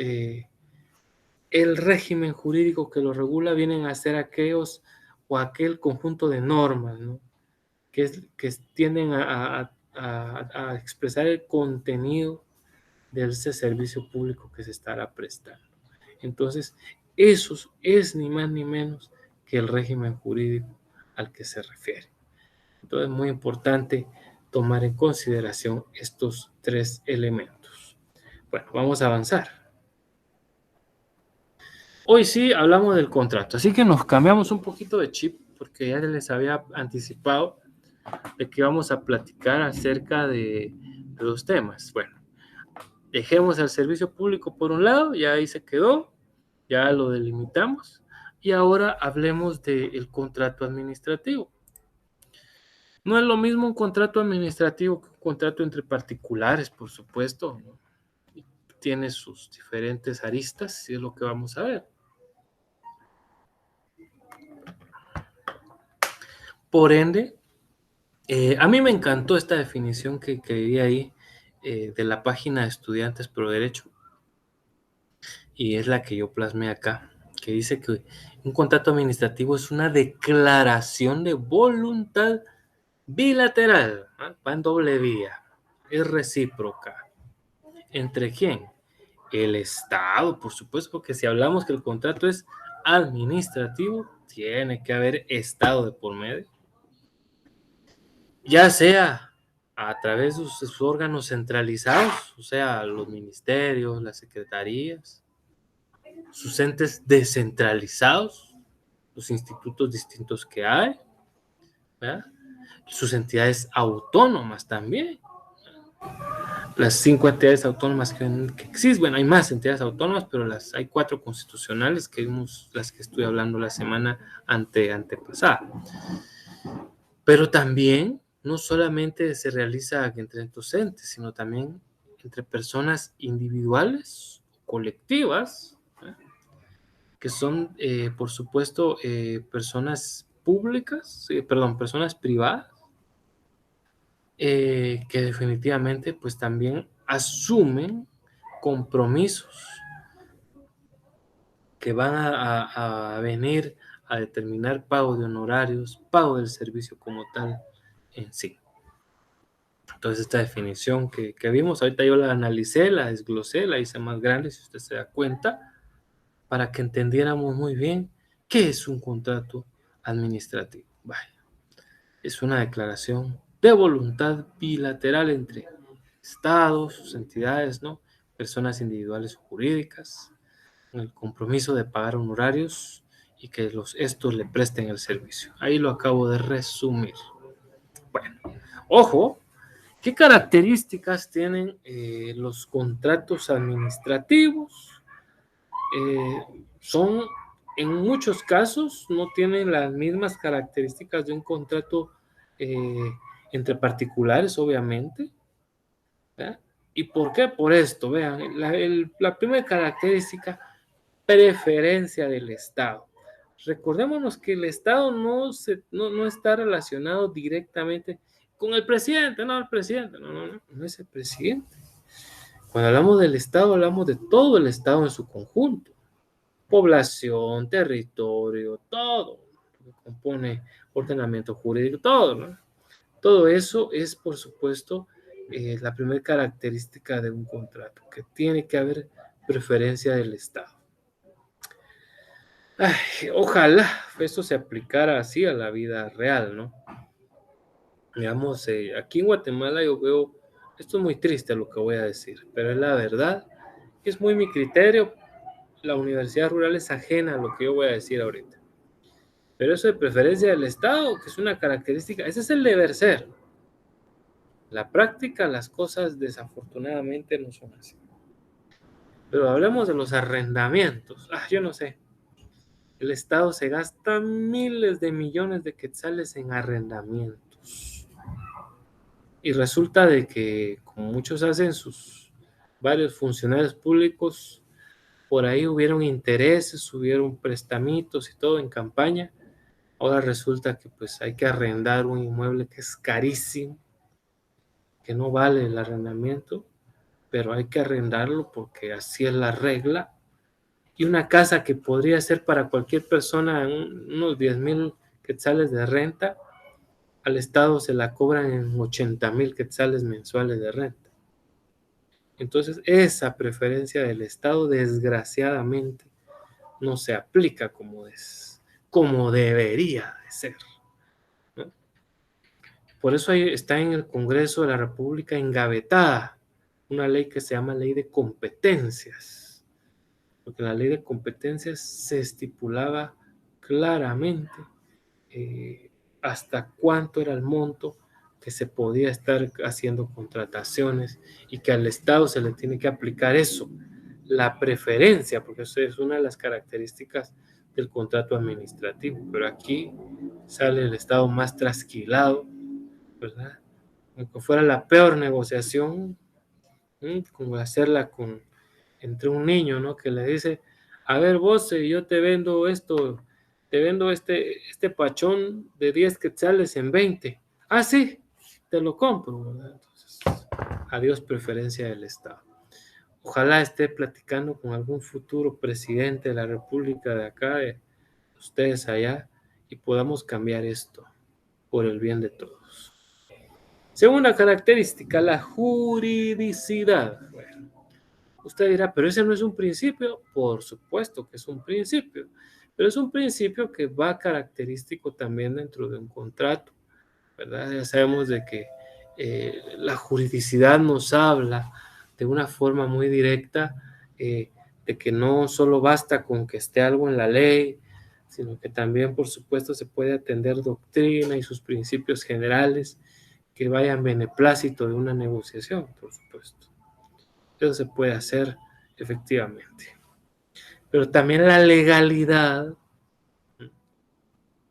el régimen jurídico que lo regula vienen a ser aquellos o aquel conjunto de normas, ¿no? Que tienden a expresar el contenido de ese servicio público que se estará prestando. Entonces, eso es ni más ni menos que el régimen jurídico al que se refiere. Entonces, es muy importante tomar en consideración estos 3 elementos. Bueno, vamos a avanzar. Hoy sí hablamos del contrato, así que nos cambiamos un poquito de chip, porque ya les había anticipado de que vamos a platicar acerca de los temas. Bueno, dejemos el servicio público por un lado, ya ahí se quedó, ya lo delimitamos, y ahora hablemos del contrato administrativo. No es lo mismo un contrato administrativo que un contrato entre particulares, por supuesto, ¿no? Tiene sus diferentes aristas, y es lo que vamos a ver. Por ende, a mí me encantó esta definición que vi ahí de la página de Estudiantes Pro Derecho, y es la que yo plasmé acá, que dice que un contrato administrativo es una declaración de voluntad bilateral, ¿ah? Va en doble vía, es recíproca. ¿Entre quién? El Estado, por supuesto, porque si hablamos que el contrato es administrativo, tiene que haber Estado de por medio, ya sea a través de sus órganos centralizados, o sea, los ministerios, las secretarías, sus entes descentralizados, los institutos distintos que hay, ¿verdad? Sus entidades autónomas también, las 5 entidades autónomas que existen. Bueno, hay más entidades autónomas, pero hay 4 constitucionales que vimos, las que estoy hablando la semana antepasada. Pero también no solamente se realiza entre estos entes, sino también entre personas individuales, colectivas, ¿eh? Que son, por supuesto, personas públicas, personas privadas, que definitivamente pues también asumen compromisos que van a venir a determinar pago de honorarios, pago del servicio como tal en sí. Entonces esta definición que vimos, ahorita yo la analicé, la desglosé, la hice más grande, si usted se da cuenta, para que entendiéramos muy bien qué es un contrato administrativo. Vaya, es una declaración de voluntad bilateral entre estados, sus entidades, ¿no? Personas individuales o jurídicas, con el compromiso de pagar honorarios y que estos le presten el servicio. Ahí lo acabo de resumir. Bueno, ojo, ¿qué características tienen los contratos administrativos? Son, en muchos casos, no tienen las mismas características de un contrato entre particulares, obviamente. ¿Verdad? ¿Y por qué? Por esto, vean, la primera característica, preferencia del Estado. Recordémonos que el Estado no está relacionado directamente con el presidente, no es el presidente. Cuando hablamos del Estado, hablamos de todo el Estado en su conjunto. Población, territorio, todo lo que compone ordenamiento jurídico, todo, ¿no? Todo eso es, por supuesto, la primera característica de un contrato, que tiene que haber preferencia del Estado. Ay, ojalá eso se aplicara así a la vida real, ¿no? Digamos, aquí en Guatemala yo veo, esto es muy triste lo que voy a decir, pero es la verdad, es muy mi criterio, la universidad rural es ajena a lo que yo voy a decir ahorita. Pero eso de preferencia del Estado, que es una característica, ese es el deber ser. La práctica, las cosas desafortunadamente no son así. Pero hablemos de los arrendamientos. Yo no sé. El Estado se gasta miles de millones de quetzales en arrendamientos. Y resulta de que, como muchos hacen, sus varios funcionarios públicos, por ahí hubieron intereses, hubieron prestamitos y todo en campaña. Ahora resulta que pues hay que arrendar un inmueble que es carísimo, que no vale el arrendamiento, pero hay que arrendarlo porque así es la regla. Y una casa que podría ser para cualquier persona unos 10,000 quetzales de renta, al Estado se la cobran en 80,000 quetzales mensuales de renta. Entonces esa preferencia del Estado desgraciadamente no se aplica como debería de ser, ¿no? Por eso ahí está en el Congreso de la República engavetada una ley que se llama Ley de Competencias, porque en la Ley de Competencias se estipulaba claramente hasta cuánto era el monto que se podía estar haciendo contrataciones y que al Estado se le tiene que aplicar eso, la preferencia, porque eso es una de las características del contrato administrativo, pero aquí sale el Estado más trasquilado, ¿verdad? Aunque fuera la peor negociación, como hacerla entre un niño, ¿no? Que le dice, a ver vos, yo te vendo esto, te vendo este pachón de 10 quetzales en 20. Ah, sí, te lo compro, ¿verdad? Entonces, Adiós preferencia del Estado. Ojalá esté platicando con algún futuro presidente de la República de acá, de ustedes allá, y podamos cambiar esto por el bien de todos. Segunda característica, la juridicidad. Bueno, usted dirá, pero ese no es un principio. Por supuesto que es un principio, pero es un principio que va característico también dentro de un contrato, ¿verdad? Ya sabemos de que la juridicidad nos habla de una forma muy directa de que no solo basta con que esté algo en la ley, sino que también, por supuesto, se puede atender doctrina y sus principios generales que vayan beneplácito de una negociación, por supuesto. Eso se puede hacer efectivamente. Pero también la legalidad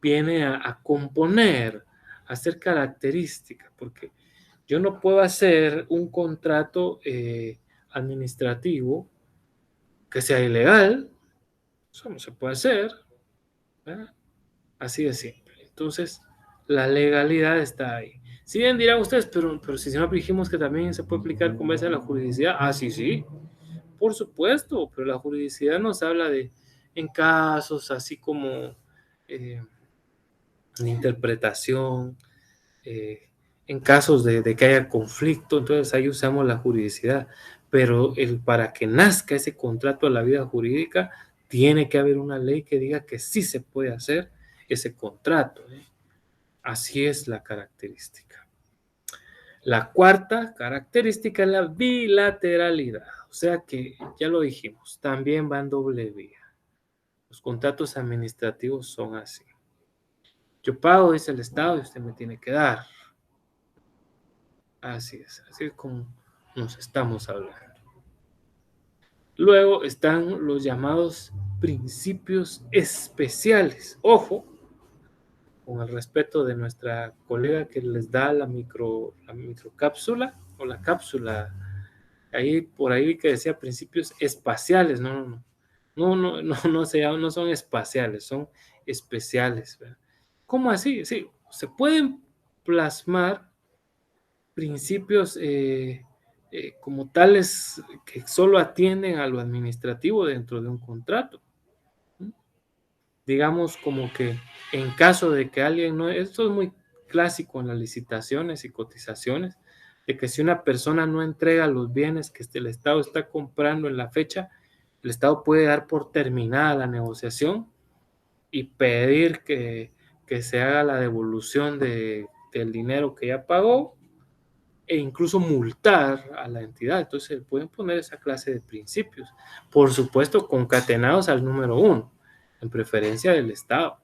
viene a componer, a ser característica, porque yo no puedo hacer un contrato administrativo que sea ilegal, eso no se puede hacer, ¿verdad? Así de simple. Entonces, la legalidad está ahí. Si bien dirán ustedes, pero si no dijimos que también se puede aplicar con base a la juridicidad, sí, sí, por supuesto, pero la juridicidad nos habla de, en casos así como de interpretación, en casos de que haya conflicto, entonces ahí usamos la juridicidad. Pero para que nazca ese contrato a la vida jurídica, tiene que haber una ley que diga que sí se puede hacer ese contrato. Así es la característica. La cuarta característica es la bilateralidad. O sea que, ya lo dijimos, también va en doble vía. Los contratos administrativos son así. Yo pago, dice el Estado, y usted me tiene que dar. Así es como nos estamos hablando. Luego están los llamados principios especiales. Ojo, con el respeto de nuestra colega que les da la microcápsula o la cápsula. Ahí por ahí que decía principios espaciales. No son espaciales, son especiales, ¿verdad? ¿Cómo así? Sí, se pueden plasmar principios como tales que solo atienden a lo administrativo dentro de un contrato. Digamos como que en caso de que alguien no, esto es muy clásico en las licitaciones y cotizaciones, de que si una persona no entrega los bienes que el Estado está comprando en la fecha, el Estado puede dar por terminada la negociación y pedir que se haga la devolución del dinero que ya pagó e incluso multar a la entidad. Entonces pueden poner esa clase de principios, por supuesto concatenados al número 1, en preferencia del Estado.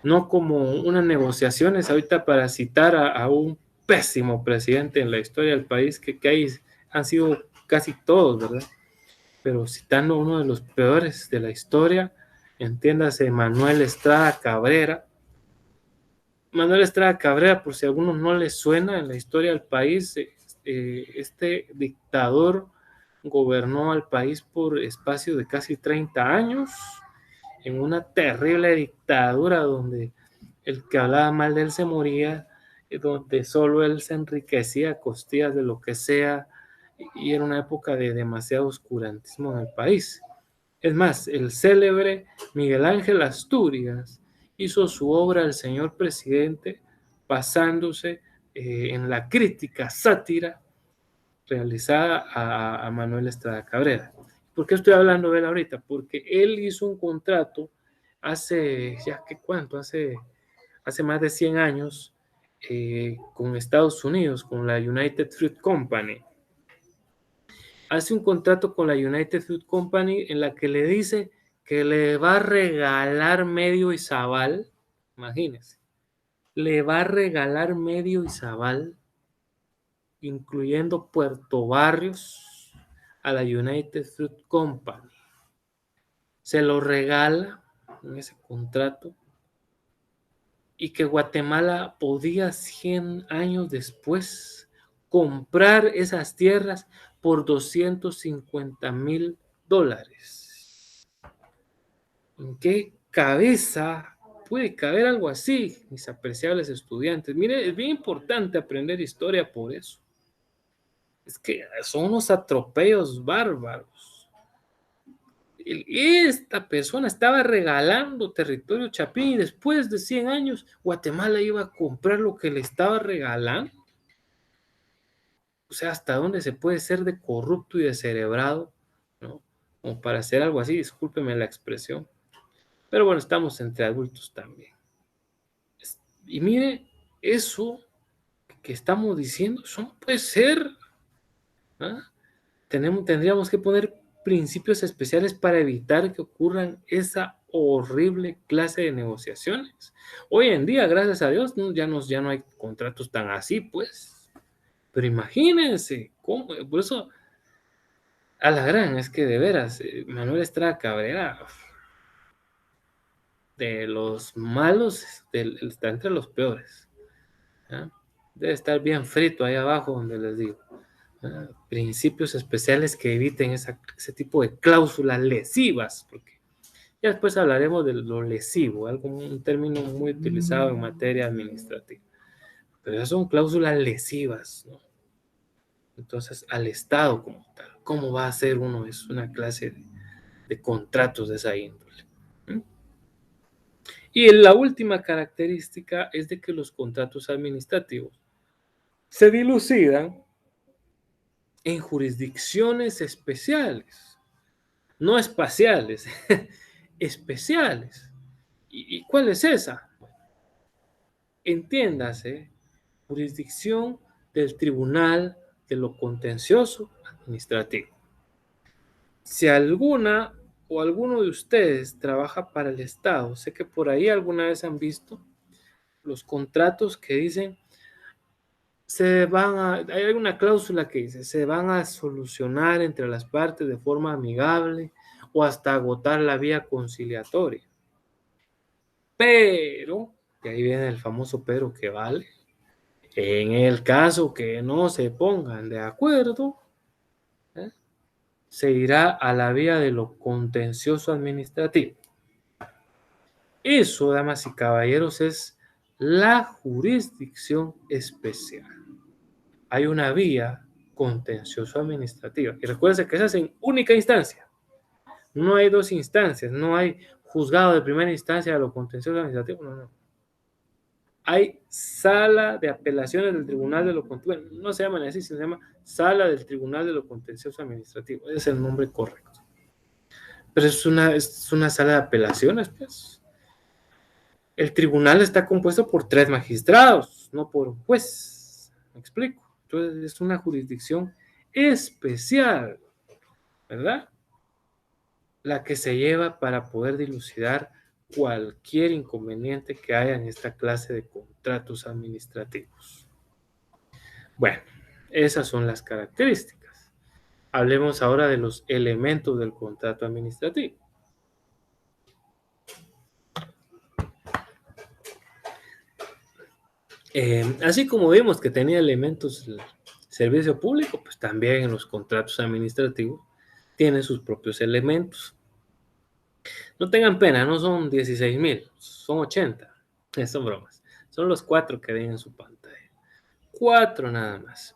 No como unas negociaciones ahorita para citar a un pésimo presidente en la historia del país, que ahí han sido casi todos, ¿verdad? Pero citando uno de los peores de la historia, entiéndase Manuel Estrada Cabrera. Manuel Estrada Cabrera, por si a algunos no les suena en la historia del país, este dictador gobernó al país por espacio de casi 30 años, en una terrible dictadura donde el que hablaba mal de él se moría, donde solo él se enriquecía a costillas de lo que sea, y era una época de demasiado oscurantismo en el país. Es más, el célebre Miguel Ángel Asturias hizo su obra El Señor Presidente basándose en la crítica sátira realizada a Manuel Estrada Cabrera. ¿Por qué estoy hablando de él ahorita? Porque él hizo un contrato hace, ya que cuánto, hace más de 100 años con Estados Unidos, con la United Fruit Company. Hace un contrato con la United Fruit Company en la que le dice que le va a regalar medio Izabal, imagínense, le va a regalar medio Izabal, incluyendo Puerto Barrios, a la United Fruit Company. Se lo regala en ese contrato y que Guatemala podía 100 años después comprar esas tierras por $250,000. ¿En qué cabeza puede caber algo así, mis apreciables estudiantes? Mire, es bien importante aprender historia por eso. Es que son unos atropellos bárbaros. Esta persona estaba regalando territorio Chapín y después de 100 años Guatemala iba a comprar lo que le estaba regalando. O sea, ¿hasta dónde se puede ser de corrupto y descerebrado, ¿no? Como para hacer algo así, discúlpeme la expresión. Pero bueno, estamos entre adultos también. Y mire, eso que estamos diciendo, eso no puede ser. ¿Ah? Tendríamos que poner principios especiales para evitar que ocurran esa horrible clase de negociaciones. Hoy en día, gracias a Dios, ya no hay contratos tan así, pues. Pero imagínense, ¿cómo? Por eso, a la gran, es que de veras, Manuel Estrada Cabrera, de los malos, está entre los peores. ¿Ah? Debe estar bien frito ahí abajo donde les digo. Principios especiales que eviten ese tipo de cláusulas lesivas, porque ya después hablaremos de lo lesivo, un término muy utilizado en materia administrativa, pero esas son cláusulas lesivas, ¿no? Entonces, al Estado como tal, ¿cómo va a hacer uno? Es una clase de contratos de esa índole. ¿Mm? Y la última característica es de que los contratos administrativos se dilucidan en jurisdicciones especiales, no espaciales, especiales. ¿Y cuál es esa? Entiéndase, jurisdicción del Tribunal de lo Contencioso Administrativo. Si alguna o alguno de ustedes trabaja para el Estado, sé que por ahí alguna vez han visto los contratos que dicen hay alguna cláusula que dice, se van a solucionar entre las partes de forma amigable o hasta agotar la vía conciliatoria. Pero, y ahí viene el famoso pero que vale, en el caso que no se pongan de acuerdo, ¿eh? Se irá a la vía de lo contencioso administrativo. Eso, damas y caballeros, es la jurisdicción especial. Hay una vía contencioso administrativa. Y recuerden que esa es en única instancia. No hay dos instancias. No hay juzgado de primera instancia de lo contencioso administrativo. No, no. Hay sala de apelaciones del Tribunal de lo Contencioso. No se llama así, se llama sala del Tribunal de lo Contencioso Administrativo. Ese es el nombre correcto. Pero es una sala de apelaciones, pues. El tribunal está compuesto por 3 magistrados, no por un juez. ¿Me explico? Entonces es una jurisdicción especial, ¿verdad? La que se lleva para poder dilucidar cualquier inconveniente que haya en esta clase de contratos administrativos. Bueno, esas son las características. Hablemos ahora de los elementos del contrato administrativo. Así como vimos que tenía elementos del servicio público, pues también en los contratos administrativos tiene sus propios elementos. No tengan pena, no son 16,000, son 80. Son bromas. Son los 4 que ven en su pantalla. 4 nada más.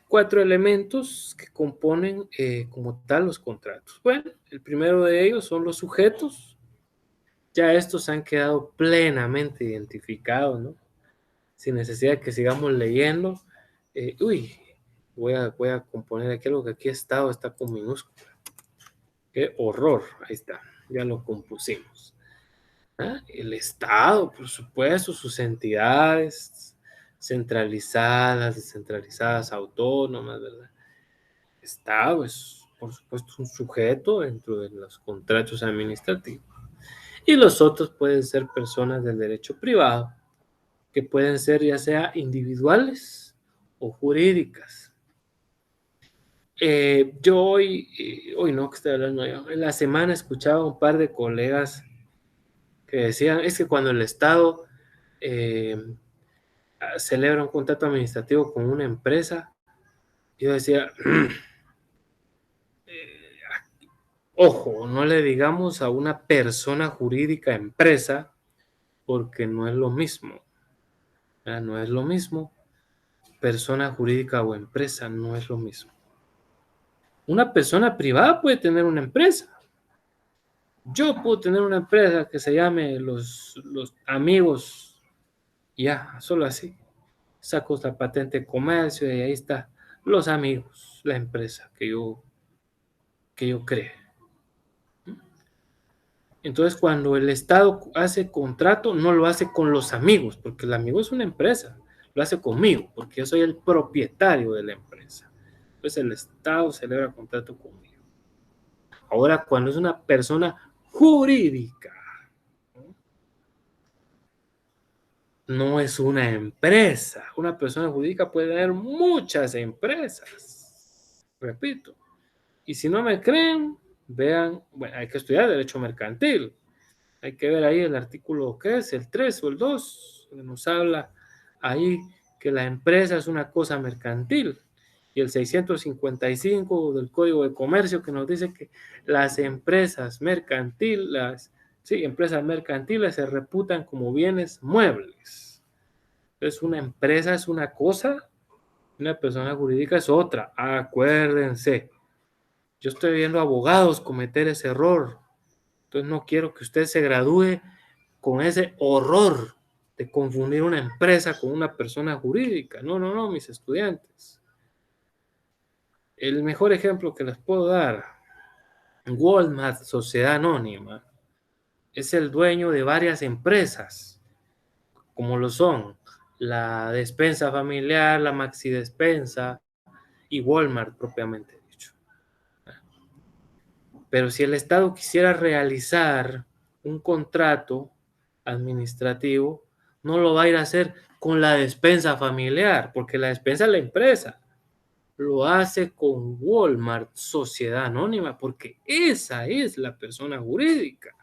4 elementos que componen como tal los contratos. Bueno, el primero de ellos son los sujetos. Ya estos han quedado plenamente identificados, ¿no? Sin necesidad de que sigamos leyendo. Voy a componer aquí algo que aquí está con minúscula. Qué horror. Ahí está, ya lo compusimos. ¿Ah? El Estado, por supuesto, sus entidades centralizadas, descentralizadas, autónomas, ¿verdad? El Estado es, por supuesto, un sujeto dentro de los contratos administrativos. Y los otros pueden ser personas del derecho privado, que pueden ser ya sea individuales o jurídicas. Yo hoy no, que estoy hablando yo, en la semana escuchaba un par de colegas que decían, es que cuando el Estado celebra un contrato administrativo con una empresa, yo decía, ojo, no le digamos a una persona jurídica empresa, porque no es lo mismo, no es lo mismo. persona jurídica o empresa no es lo mismo. Una persona privada puede tener una empresa. Yo puedo tener una empresa que se llame los amigos, ya, solo así. Saco la patente de comercio y ahí está los amigos, la empresa que yo cree. Entonces, cuando el Estado hace contrato, no lo hace con los amigos, porque el amigo es una empresa, lo hace conmigo, porque yo soy el propietario de la empresa. Entonces, el Estado celebra contrato conmigo. Ahora, cuando es una persona jurídica, no es una empresa. Una persona jurídica puede tener muchas empresas. Repito. Y si no me creen, vean, bueno, hay que estudiar derecho mercantil. Hay que ver ahí el artículo, ¿qué es? El 3 o el 2, que nos habla ahí que la empresa es una cosa mercantil. Y el 655 del Código de Comercio que nos dice que las empresas mercantiles, sí, empresas mercantiles se reputan como bienes muebles. Entonces, una empresa es una cosa, una persona jurídica es otra. Acuérdense. Yo estoy viendo abogados cometer ese error. Entonces no quiero que usted se gradúe con ese horror de confundir una empresa con una persona jurídica. No, no, no, mis estudiantes. El mejor ejemplo que les puedo dar, Walmart, sociedad anónima, es el dueño de varias empresas, como lo son la despensa familiar, la maxi despensa y Walmart propiamente dicho. Pero si el Estado quisiera realizar un contrato administrativo, no lo va a ir a hacer con la despensa familiar, porque la despensa es la empresa. Lo hace con Walmart, sociedad anónima, porque esa es la persona jurídica.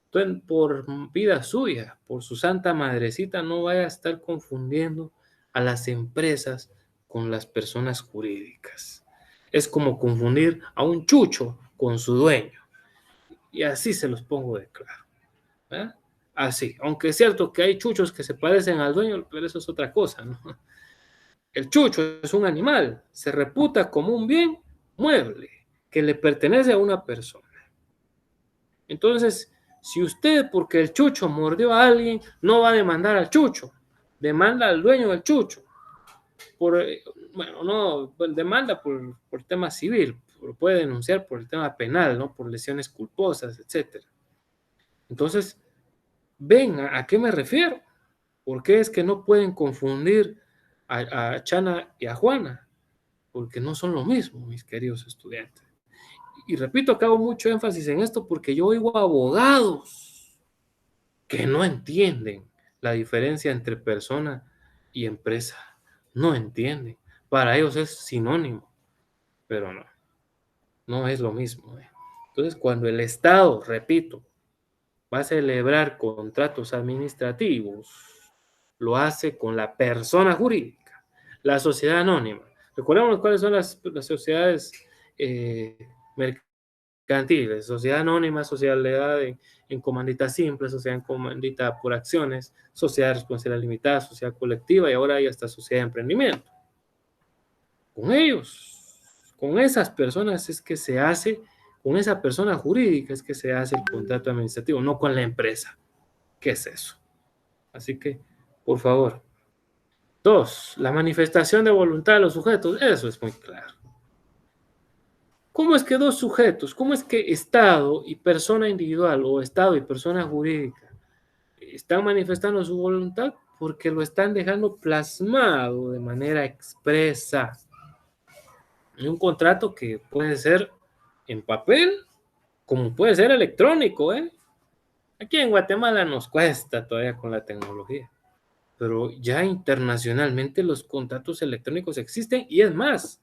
Entonces, por vida suya, por su santa madrecita, no vaya a estar confundiendo a las empresas con las personas jurídicas. Es como confundir a un chucho con su dueño. Y así se los pongo de claro. ¿Eh? Así. Aunque es cierto que hay chuchos que se parecen al dueño, pero eso es otra cosa, ¿no? El chucho es un animal. Se reputa como un bien mueble que le pertenece a una persona. Entonces, si usted, porque el chucho mordió a alguien, no va a demandar al chucho, demanda al dueño del chucho. Bueno, no, demanda por tema civil, puede denunciar por el tema penal, ¿no? Por lesiones culposas, etc. Entonces, ven, ¿a qué me refiero? ¿Por qué es que no pueden confundir a Chana y a Juana? Porque no son lo mismo, mis queridos estudiantes. Y repito, acabo mucho énfasis en esto porque yo oigo abogados que no entienden la diferencia entre persona y empresa. No entienden. Para ellos es sinónimo, pero no, no es lo mismo. Entonces, cuando el Estado, repito, va a celebrar contratos administrativos, lo hace con la persona jurídica, la sociedad anónima. Recordemos cuáles son las sociedades mercantiles: sociedad anónima, sociedad legal en comandita simple, sociedad en comandita por acciones, sociedad de responsabilidad limitada, sociedad colectiva y ahora hay hasta sociedad de emprendimiento. Con ellos, con esas personas es que se hace, con esa persona jurídica es que se hace el contrato administrativo, no con la empresa. ¿Qué es eso? Así que, por favor. 2, la manifestación de voluntad de los sujetos. Eso es muy claro. ¿Cómo es que dos sujetos, cómo es que Estado y persona individual o Estado y persona jurídica están manifestando su voluntad? Porque lo están dejando plasmado de manera expresa en un contrato que puede ser en papel, como puede ser electrónico, ¿eh? Aquí en Guatemala nos cuesta todavía con la tecnología, pero ya internacionalmente los contratos electrónicos existen y es más,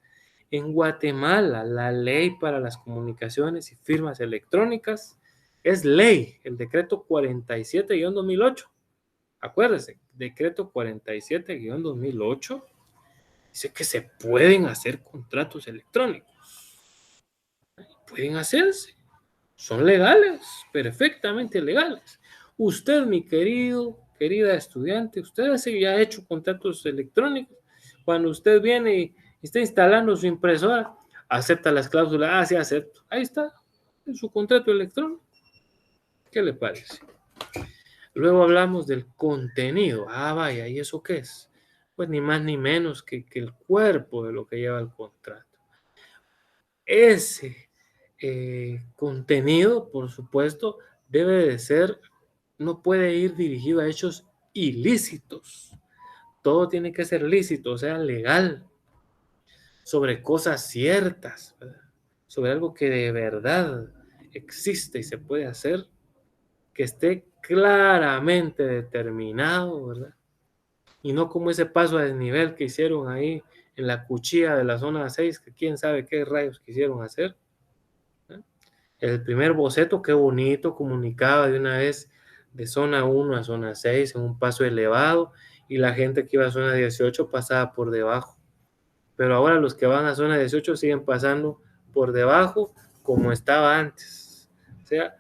en Guatemala la ley para las comunicaciones y firmas electrónicas es ley, el decreto 47-2008. Acuérdense, decreto 47-2008 dice que se pueden hacer contratos electrónicos. Pueden hacerse. Son legales, perfectamente legales. Usted, mi querida estudiante, usted ya ha hecho contratos electrónicos. Cuando usted viene y está instalando su impresora, acepta las cláusulas. Ah, sí, acepto. Ahí está, en su contrato electrónico. ¿Qué le parece? Luego hablamos del contenido. Ah, vaya, ¿y eso qué es? Pues ni más ni menos que el cuerpo de lo que lleva el contrato. Ese contenido, por supuesto, debe de ser, no puede ir dirigido a hechos ilícitos. Todo tiene que ser lícito, o sea, legal, sobre cosas ciertas, ¿verdad? Sobre algo que de verdad existe y se puede hacer, que esté claramente determinado, ¿verdad? Y no como ese paso a desnivel que hicieron ahí en la cuchilla de la zona 6, que quién sabe qué rayos quisieron hacer. El primer boceto, qué bonito, comunicaba de una vez de zona 1 a zona 6 en un paso elevado, y la gente que iba a zona 18 pasaba por debajo. Pero ahora los que van a zona 18 siguen pasando por debajo como estaba antes. O sea,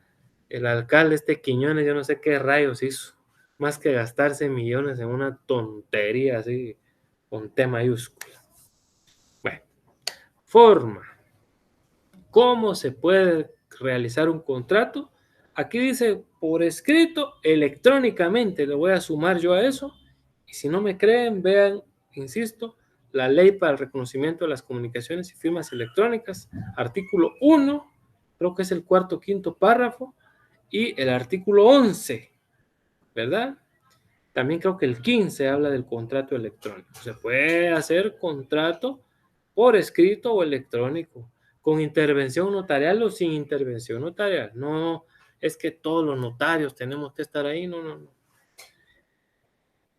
el alcalde Quiñones, yo no sé qué rayos hizo, más que gastarse millones en una tontería así, con T mayúscula. Bueno, forma. ¿Cómo se puede realizar un contrato? Aquí dice por escrito, electrónicamente, le voy a sumar yo a eso. Y si no me creen, vean, insisto, la ley para el reconocimiento de las comunicaciones y firmas electrónicas, artículo 1, creo que es el cuarto o quinto párrafo, y el artículo 11, ¿verdad? También creo que el 15 habla del contrato electrónico. Se puede hacer contrato por escrito o electrónico, con intervención notarial o sin intervención notarial. No es que todos los notarios tenemos que estar ahí, no, no, no.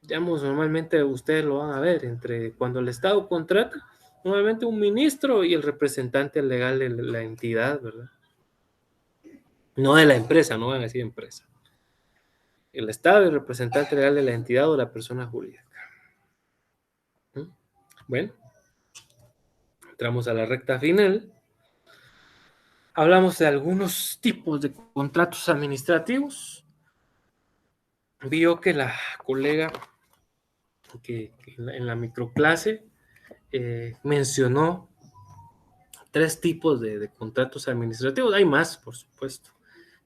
Digamos, normalmente ustedes lo van a ver, entre cuando el Estado contrata, normalmente un ministro y el representante legal de la entidad, ¿verdad? No de la empresa, no van a decir empresa. El Estado y el representante legal de la entidad o la persona jurídica. Bueno, entramos a la recta final. Hablamos de algunos tipos de contratos administrativos. Vio que la colega que en la microclase mencionó 3 tipos de contratos administrativos. Hay más, por supuesto.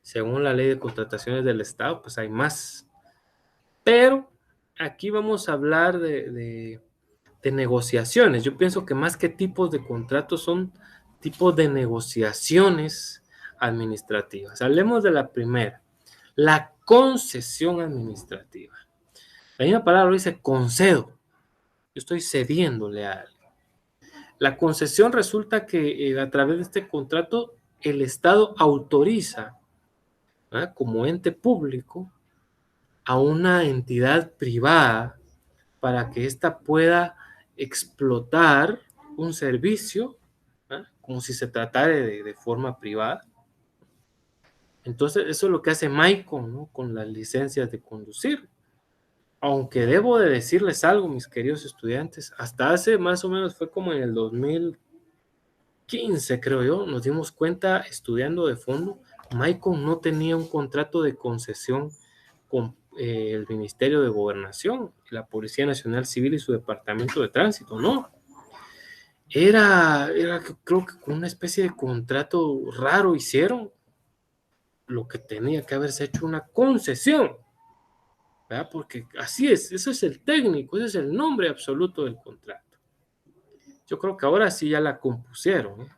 Según la ley de contrataciones del Estado, pues hay más. Pero aquí vamos a hablar de negociaciones. Yo pienso que más que tipos de contratos son tipos de negociaciones administrativas. Hablemos de la primera, la concesión administrativa. La misma palabra dice concedo. Yo estoy cediéndole a alguien. La concesión resulta que a través de este contrato el Estado autoriza, ¿verdad?, como ente público a una entidad privada para que ésta pueda explotar un servicio, ¿eh?, como si se tratara de forma privada. Entonces, eso es lo que hace Maicon, ¿no?, con las licencias de conducir. Aunque debo de decirles algo, mis queridos estudiantes, hasta hace más o menos, fue como en el 2015, creo yo, nos dimos cuenta estudiando de fondo, Maicon no tenía un contrato de concesión con el Ministerio de Gobernación, la Policía Nacional Civil y su Departamento de Tránsito, no. Era creo que con una especie de contrato raro hicieron lo que tenía que haberse hecho una concesión, ¿verdad? Porque así es, eso es el técnico, ese es el nombre absoluto del contrato. Yo creo que ahora sí ya la compusieron, ¿eh?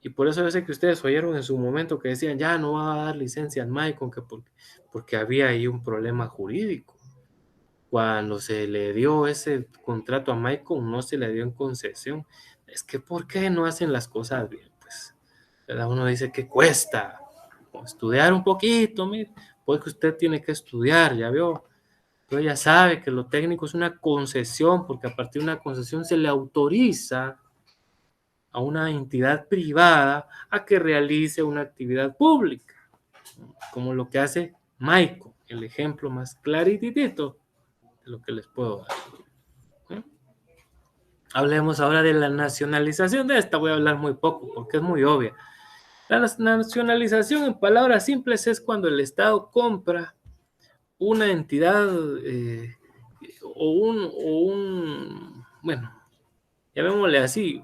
Y por eso yo sé que ustedes oyeron en su momento que decían, ya no va a dar licencia al Maicon, que porque había ahí un problema jurídico. Cuando se le dio ese contrato a Maicon, no se le dio en concesión. Es que, ¿por qué no hacen las cosas bien? Pues, ¿verdad? Uno dice que cuesta estudiar un poquito, mire, porque usted tiene que estudiar, ya vio. Pero ya sabe que lo técnico es una concesión, porque a partir de una concesión se le autoriza a una entidad privada a que realice una actividad pública, como lo que hace Maicon, el ejemplo más claritito de lo que les puedo dar. Hablemos ahora de la nacionalización. De esta voy a hablar muy poco porque es muy obvia. La nacionalización, en palabras simples, es cuando el Estado compra una entidad bueno, llamémosle así,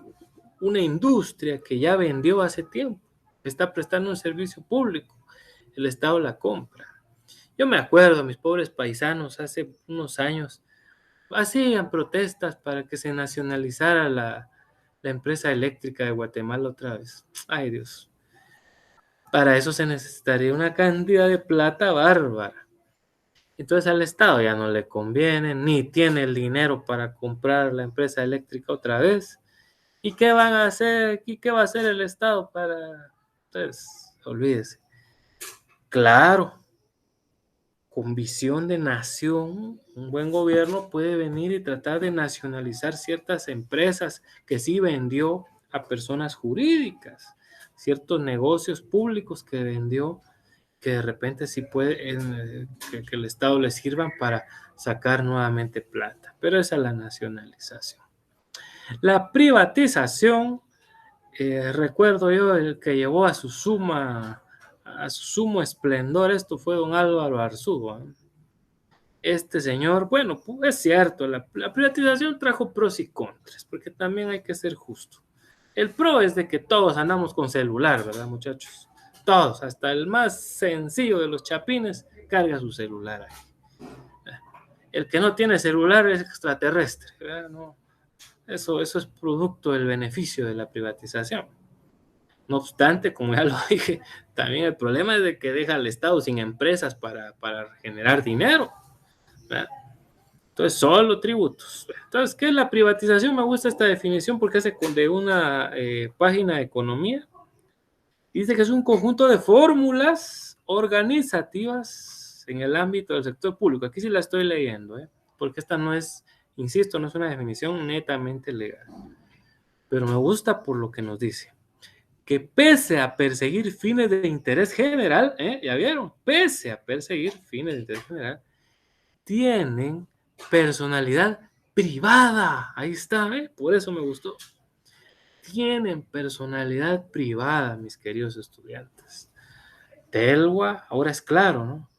una industria que ya vendió hace tiempo, está prestando un servicio público, el Estado la compra. Yo me acuerdo, mis pobres paisanos, hace unos años, hacían protestas para que se nacionalizara la empresa eléctrica de Guatemala otra vez. Ay, Dios. Para eso se necesitaría una cantidad de plata bárbara. Entonces al Estado ya no le conviene, ni tiene el dinero para comprar la empresa eléctrica otra vez. ¿Y qué van a hacer? ¿Y qué va a hacer el Estado para...? Entonces, olvídese. Claro, con visión de nación, un buen gobierno puede venir y tratar de nacionalizar ciertas empresas que sí vendió a personas jurídicas, ciertos negocios públicos que vendió, que de repente sí puede, que el Estado les sirvan para sacar nuevamente plata. Pero esa es la nacionalización. La privatización, recuerdo yo, el que llevó a su sumo esplendor, esto fue don Álvaro Arzúa. Este señor, bueno, pues es cierto, la privatización trajo pros y contras, porque también hay que ser justo. El pro es de que todos andamos con celular, ¿verdad, muchachos? Todos, hasta el más sencillo de los chapines, carga su celular ahí. El que no tiene celular es extraterrestre, ¿verdad? No, eso es producto del beneficio de la privatización. No obstante, como ya lo dije, también el problema es de que deja al Estado sin empresas para generar dinero, ¿verdad? Entonces, solo tributos. Entonces, ¿qué es la privatización? Me gusta esta definición porque es de una página de economía. Dice que es un conjunto de fórmulas organizativas en el ámbito del sector público. Aquí sí la estoy leyendo, porque esta no es, insisto, no es una definición netamente legal. Pero me gusta por lo que nos dice. Que pese a perseguir fines de interés general, ¿ya vieron? Pese a perseguir fines de interés general, tienen personalidad privada. Ahí está, por eso me gustó. Tienen personalidad privada, mis queridos estudiantes. Telwa, ahora es claro, ¿no?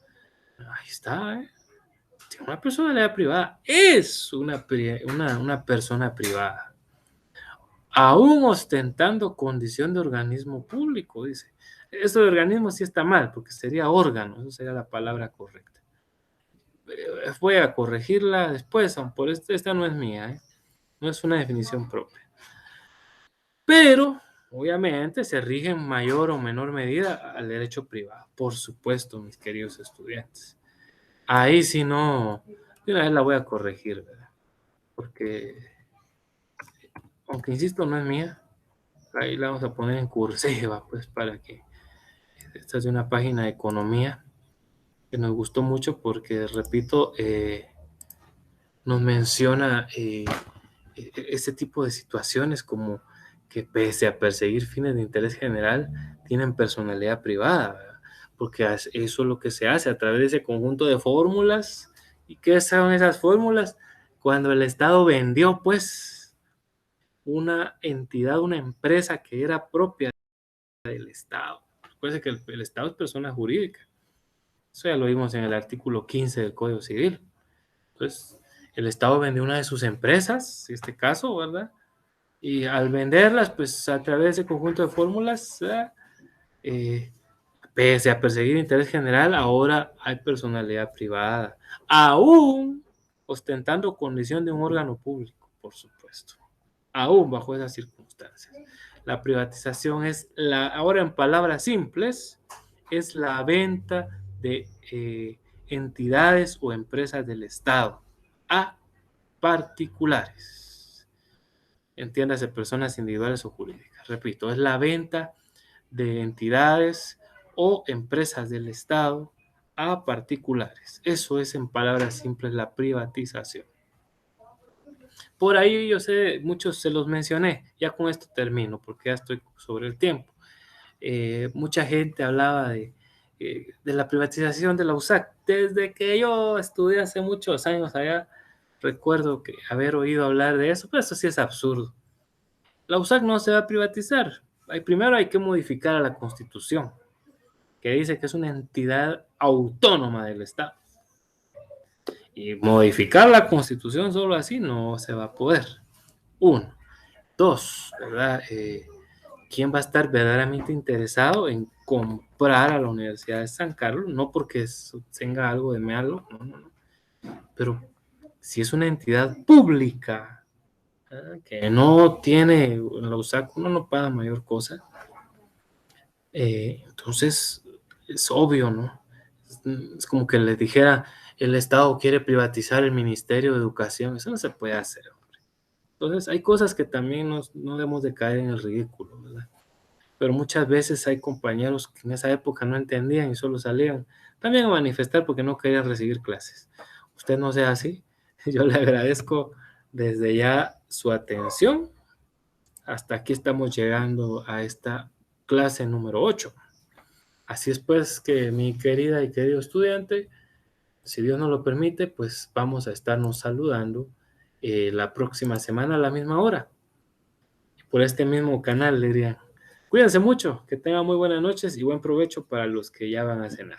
Ahí está, tiene una personalidad privada. Es una persona privada. Aún ostentando condición de organismo público, dice. Eso de organismo sí está mal, porque sería órgano, eso sería la palabra correcta. Voy a corregirla después, por esta no es mía, no es una definición propia. Pero, obviamente, se rige en mayor o menor medida al derecho privado, por supuesto, mis queridos estudiantes. Ahí sí no, de una vez la voy a corregir, ¿verdad? Porque, aunque insisto, no es mía, ahí la vamos a poner en cursiva, pues, para que esta es de una página de economía que nos gustó mucho porque, repito, nos menciona este tipo de situaciones como que pese a perseguir fines de interés general, tienen personalidad privada, ¿verdad? Porque eso es lo que se hace a través de ese conjunto de fórmulas. ¿Y qué son esas fórmulas? Cuando el Estado vendió, pues, una entidad, una empresa que era propia del Estado. Recuerden que el Estado es persona jurídica. Eso ya lo vimos en el artículo 15 del Código Civil. Entonces, el Estado vendió una de sus empresas, en este caso, ¿verdad? Y al venderlas, pues a través de ese conjunto de fórmulas, pese a perseguir interés general, ahora hay personalidad privada, aún ostentando condición de un órgano público, por supuesto, aún bajo esas circunstancias. La privatización es, ahora en palabras simples, es la venta de entidades o empresas del Estado a particulares. Entiéndase, personas individuales o jurídicas. Repito, es la venta de entidades o empresas del Estado a particulares. Eso es, en palabras simples, la privatización. Por ahí yo sé, muchos se los mencioné. Ya con esto termino, porque ya estoy sobre el tiempo. Mucha gente hablaba de la privatización de la USAC. Desde que yo estudié hace muchos años allá, recuerdo que haber oído hablar de eso, pero eso sí es absurdo. La USAC no se va a privatizar. Primero hay que modificar a la Constitución, que dice que es una entidad autónoma del Estado. Y modificar la Constitución solo así no se va a poder. Uno. Dos, ¿verdad? ¿Quién va a estar verdaderamente interesado en comprar a la Universidad de San Carlos? No porque tenga algo de malo, no, no, no. Pero si es una entidad pública, que no tiene, en la USAC uno no paga mayor cosa, entonces es obvio, ¿no? Es como que les dijera, el Estado quiere privatizar el Ministerio de Educación, eso no se puede hacer, hombre. Entonces hay cosas que también no debemos de caer en el ridículo, ¿verdad? Pero muchas veces hay compañeros que en esa época no entendían y solo salían también a manifestar porque no querían recibir clases. Usted no sea así. Yo le agradezco desde ya su atención. Hasta aquí estamos llegando a esta clase número 8. Así es pues que mi querida y querido estudiante, si Dios nos lo permite, pues vamos a estarnos saludando la próxima semana a la misma hora, por este mismo canal, le diría. Cuídense mucho, que tengan muy buenas noches y buen provecho para los que ya van a cenar.